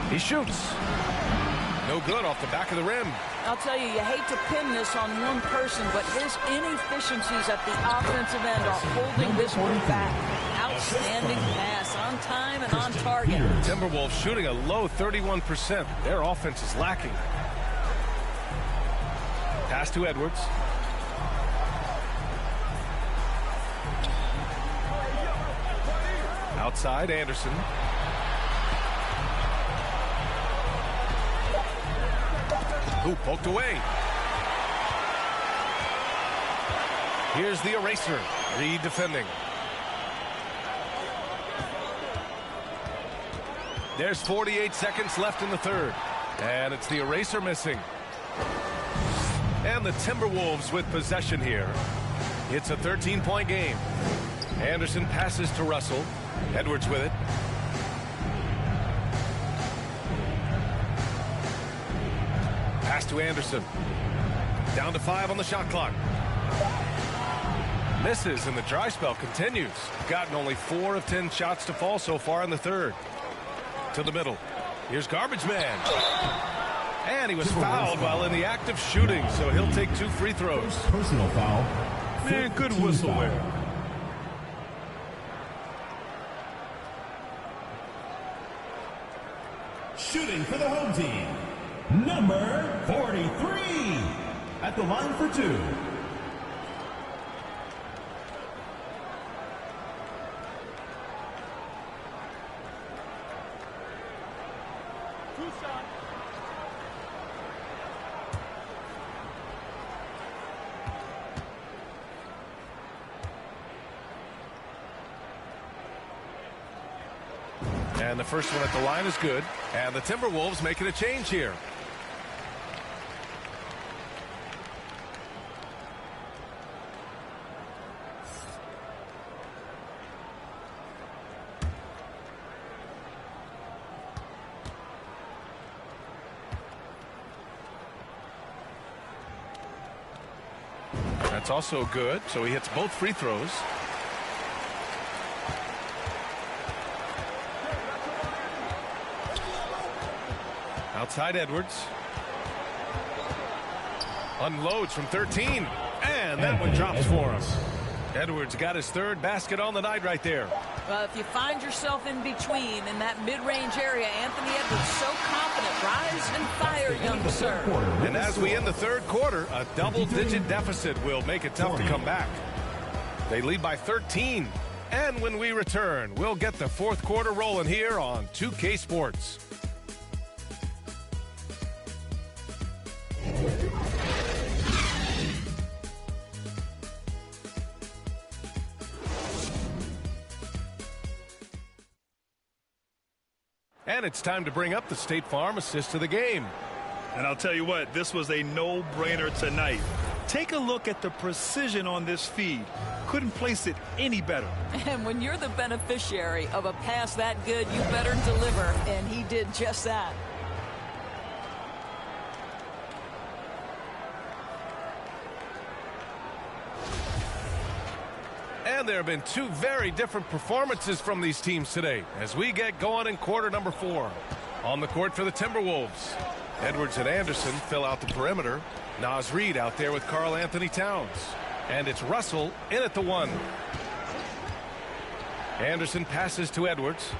S13: He shoots. No good off the back of the rim.
S14: I'll tell you, you hate to pin this on one person, but his inefficiencies at the offensive end are holding this one back. Outstanding pass, on time and on target.
S13: Timberwolves shooting a low 31%. Their offense is lacking. Pass to Edwards. Outside Anderson. Who poked away. Here's the eraser. Reed defending. There's 48 seconds left in the third. And it's the eraser missing. And the Timberwolves with possession here. It's a 13-point game. Anderson passes to Russell. Edwards with it. to Anderson. Down to 5 on the shot clock. Misses, and the dry spell continues. Gotten only 4 of 10 shots to fall so far in the third. To the middle. Here's Garbage Man. And he was fouled while in the act of shooting, so he'll take 2 free throws.
S6: Personal foul.
S15: Man, good whistle there.
S6: Shooting for the home team, number 43. At the line for 2.
S13: And the first one at the line is good. And the Timberwolves making a change here. That's also good. So he hits both free throws. Outside Edwards. Unloads from 13. And that one drops for him. Edwards got his 3rd basket on the night right there.
S14: Well, if you find yourself in between in that mid-range area, Anthony Edwards so confident. Rise and fire, young sir.
S13: And as we end the 3rd quarter, a double-digit deficit will make it tough to come back. They lead by 13. And when we return, we'll get the 4th quarter rolling here on 2K Sports. And it's time to bring up the State Farm assist of the game.
S15: And I'll tell you what, this was a no-brainer tonight. Take a look at the precision on this feed. Couldn't place it any better.
S14: And when you're the beneficiary of a pass that good, you better deliver. And he did just that.
S13: And there have been 2 very different performances from these teams today as we get going in quarter number 4. On the court for the Timberwolves, Edwards and Anderson fill out the perimeter. Naz Reid out there with Karl Anthony Towns. And it's Russell in at the 1. Anderson passes to Edwards.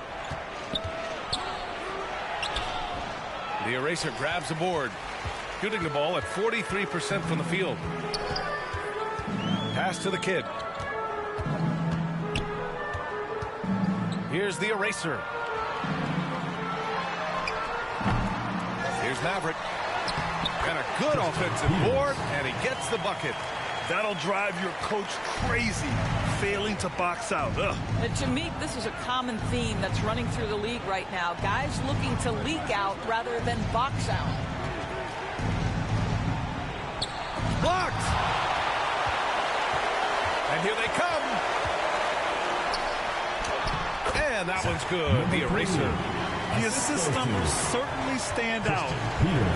S13: The eraser grabs the board, shooting the ball at 43% from the field. Pass to the kid. Here's the eraser. Here's Maverick. And a good offensive board, and he gets the bucket.
S15: That'll drive your coach crazy, failing to box out.
S14: And to me, this is a common theme that's running through the league right now. Guys looking to leak out rather than box out.
S13: Blocked. And here they come. And that one's good, the eraser.
S15: The assist numbers certainly stand out.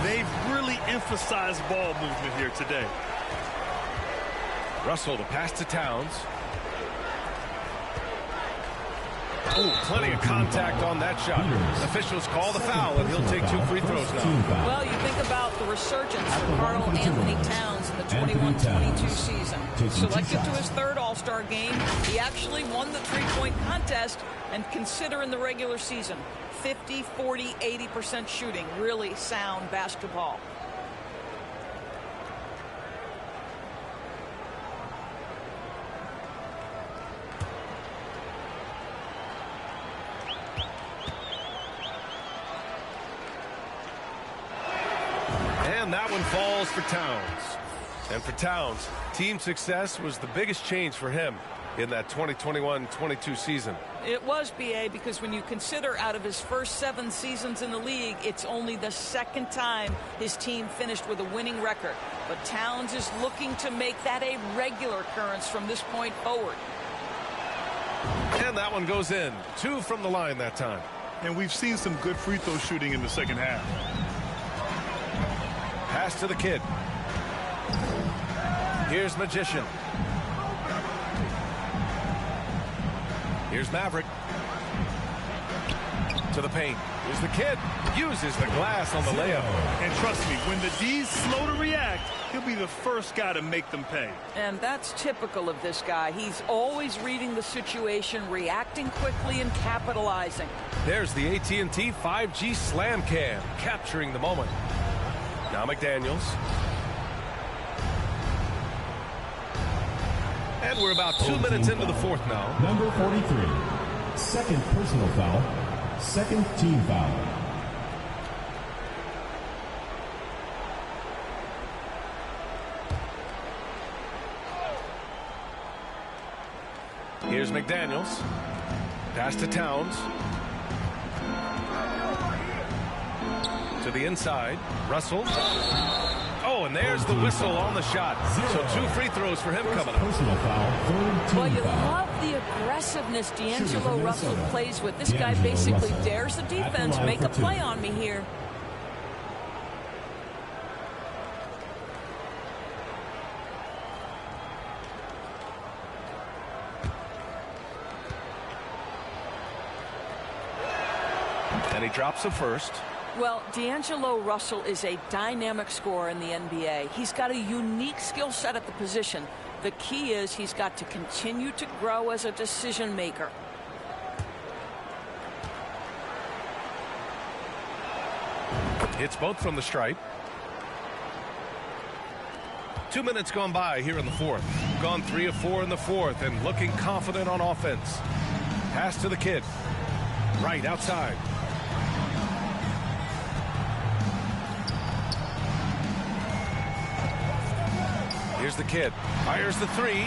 S15: They've really emphasized ball movement here today.
S13: Russell to pass to Towns. Oh, plenty of contact on that shot. Officials call the foul, and he'll take 2 free throws now.
S14: Well, you think about the resurgence for Karl Anthony Towns in the 21-22 season. Selected to his 3rd All-Star game, he actually won the 3-point contest, and consider in the regular season, 50, 40, 80% shooting. Really sound basketball.
S13: And that one falls for Towns. And for Towns, team success was the biggest change for him in that 2021-22 season.
S14: It was, B.A., because when you consider out of his first 7 seasons in the league, it's only the 2nd time his team finished with a winning record. But Towns is looking to make that a regular occurrence from this point forward.
S13: And that one goes in. 2 from the line that time.
S15: And we've seen some good free throw shooting in the second half.
S13: Pass to the kid. Here's Magician. Here's Maverick. To the paint. Here's the kid. Uses the glass on the layup.
S15: And trust me, when the D's slow to react, he'll be the first guy to make them pay.
S14: And that's typical of this guy. He's always reading the situation, reacting quickly, and capitalizing.
S13: There's the AT&T 5G Slam Cam, capturing the moment. Now McDaniels. And we're about 2 minutes into the fourth now.
S6: Number 43, second personal foul, second team foul.
S13: Here's McDaniels. Pass to Towns. To the inside. Russell. Oh, and there's the whistle on the shot. So 2 free throws for him coming up.
S6: Personal foul, third team
S14: Well, you
S6: foul.
S14: love the aggressiveness D'Angelo Russell plays with. This guy basically dares the defense. Make a play on me here.
S13: And he drops the first.
S14: Well, D'Angelo Russell is a dynamic scorer in the NBA. He's got a unique skill set at the position. The key is he's got to continue to grow as a decision maker.
S13: Hits both from the stripe. 2 minutes gone by here in the fourth. Gone 3 of 4 in the fourth and looking confident on offense. Pass to the kid. Right outside. Here's the kid. Fires the 3.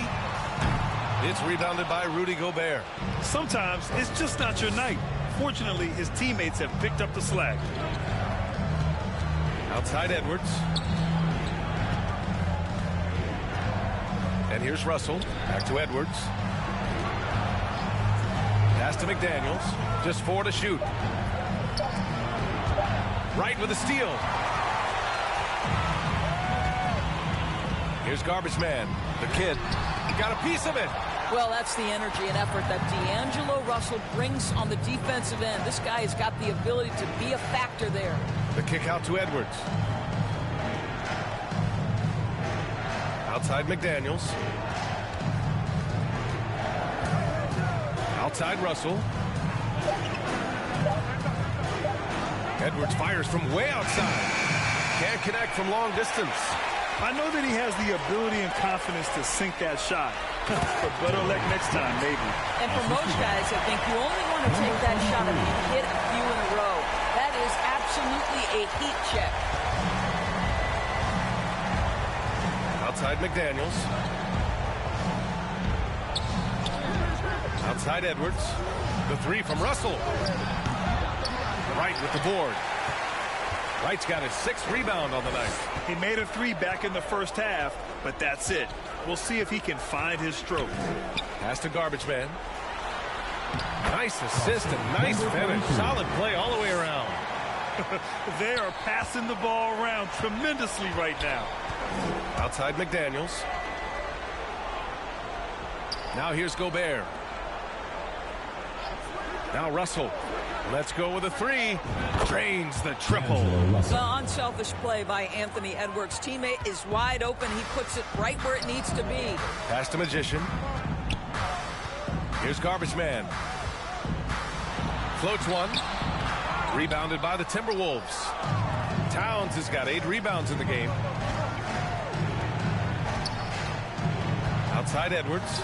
S13: It's rebounded by Rudy Gobert.
S15: Sometimes it's just not your night. Fortunately, his teammates have picked up the slack.
S13: Outside Edwards. And here's Russell. Back to Edwards. Pass to McDaniels. Just 4 to shoot. Right with a steal. Here's Garbage Man. The kid. He got a piece of it.
S14: Well, that's the energy and effort that D'Angelo Russell brings on the defensive end. This guy has got the ability to be a factor there.
S13: The kick out to Edwards. Outside McDaniels. Outside Russell. Edwards fires from way outside. Can't connect from long distance.
S15: I know that he has the ability and confidence to sink that shot. But better luck next time, maybe.
S14: And for most guys, I think you only want to take that shot if you hit a few in a row. That is absolutely a heat check.
S13: Outside McDaniels. Outside Edwards. The 3 from Russell. Right with the board. Wright's got his 6th rebound on the night.
S15: He made a 3 back in the first half, but that's it. We'll see if he can find his stroke.
S13: Pass to Garbage Man. Nice assist and nice finish. Solid play all the way around.
S15: They are passing the ball around tremendously right now.
S13: Outside McDaniels. Now here's Gobert. Now Russell. Let's go with a 3. Drains the triple.
S14: The unselfish play by Anthony Edwards. Teammate is wide open. He puts it right where it needs to be.
S13: Pass to Magician. Here's Garbage Man. Floats 1. Rebounded by the Timberwolves. Towns has got 8 rebounds in the game. Outside Edwards.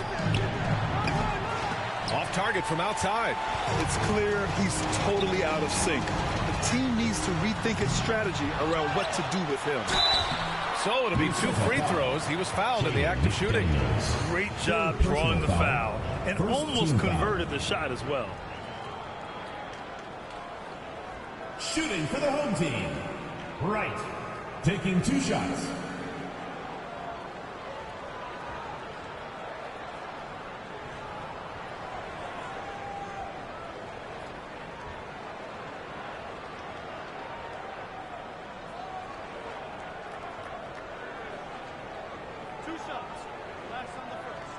S13: Off target from outside.
S15: It's clear he's totally out of sync. The team needs to rethink its strategy around what to do with him.
S13: So it'll be 2 free throws. He was fouled in the act of shooting.
S15: Great job drawing the foul and almost converted the shot as well.
S6: Shooting for the home team. Right. Taking 2 shots. 2 shots. Last on the first.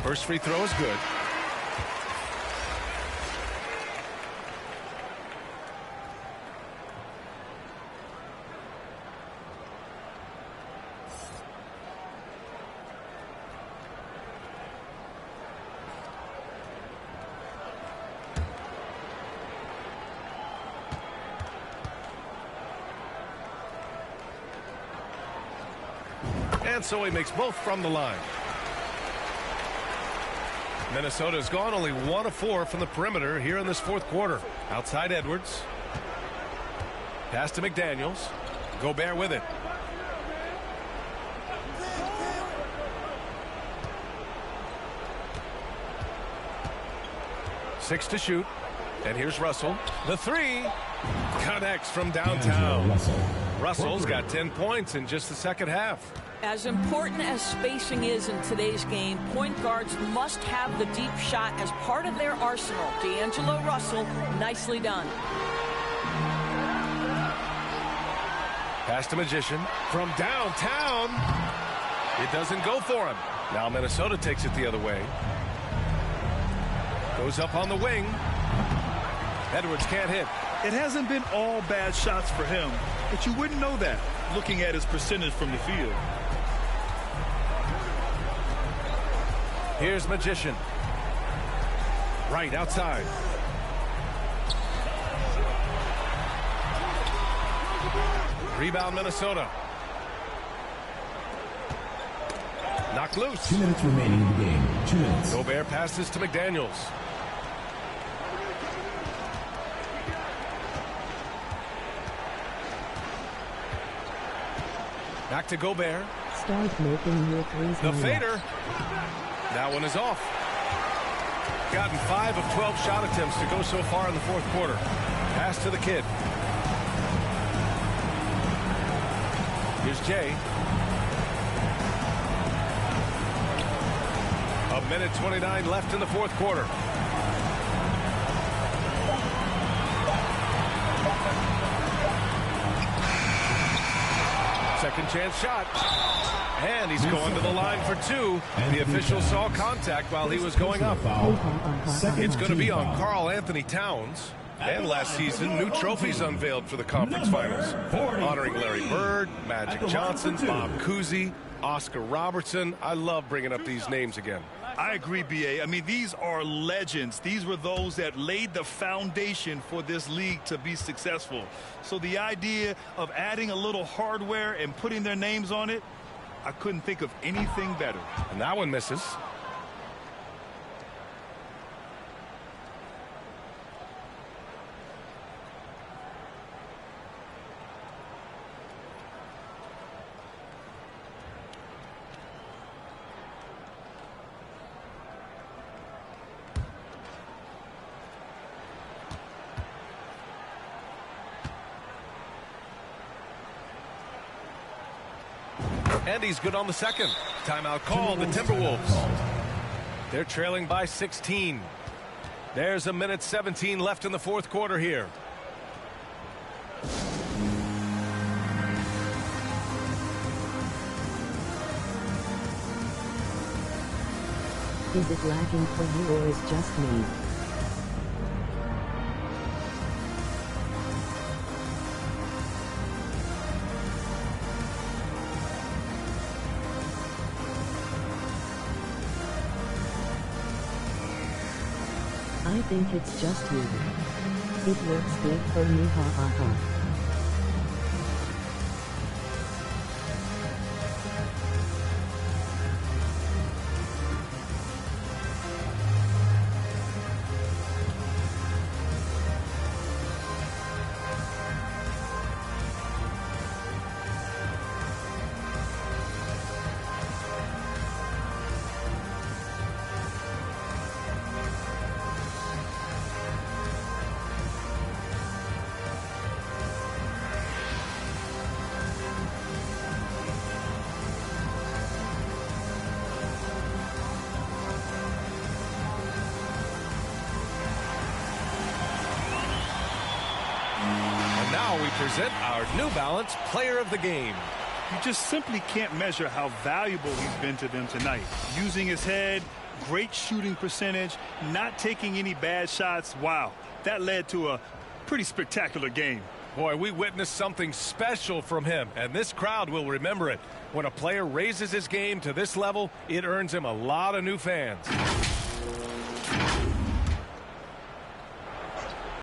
S13: First free throw is good. And so he makes both from the line. Minnesota's gone only 1 of 4 from the perimeter here in this fourth quarter. Outside Edwards. Pass to McDaniels. Gobert with it. Six to shoot. And here's Russell. The three connects from downtown. Russell's got 10 points in just the second half.
S14: As important as spacing is in today's game, point guards must have the deep shot as part of their arsenal. D'Angelo Russell, nicely done.
S13: Pass to Magician from downtown. It doesn't go for him. Now Minnesota takes it the other way. Goes up on the wing. Edwards can't hit.
S15: It hasn't been all bad shots for him, but you wouldn't know that looking at his percentage from the field.
S13: Here's Magician. Right outside. Rebound Minnesota. Knocked loose.
S6: 2 minutes remaining in the game. 2 minutes.
S13: Gobert passes to McDaniels. Back to Gobert.
S16: Start making your threes.
S13: The fader. That one is off. Gotten 5 of 12 shot attempts to go so far in the fourth quarter. Pass to the kid. Here's Jay. A minute 29 left in the fourth quarter. Second chance shot. And he's going to the line for 2. The official saw contact while he was going up. It's going to be on Karl Anthony Towns. And last season, new trophies unveiled for the conference finals, honoring Larry Bird, Magic Johnson, Bob Cousy, Oscar Robertson. I love bringing up these names again.
S15: I agree, B.A. I mean, these are legends. These were those that laid the foundation for this league to be successful. So the idea of adding a little hardware and putting their names on it, I couldn't think of anything better.
S13: And that one misses. And he's good on the second. Timeout called the Timberwolves. They're trailing by 16. There's a minute 17 left in the fourth quarter here.
S16: Is it lacking for you or is just me? I think it's just you. It works good for me, ha ha ha.
S13: now we present our New Balance Player of the Game.
S15: You just simply can't measure how valuable he's been to them tonight. Using his head, great shooting percentage, not taking any bad shots. Wow, that led to a pretty spectacular game.
S13: Boy, we witnessed something special from him, and this crowd will remember it. When a player raises his game to this level, it earns him a lot of new fans.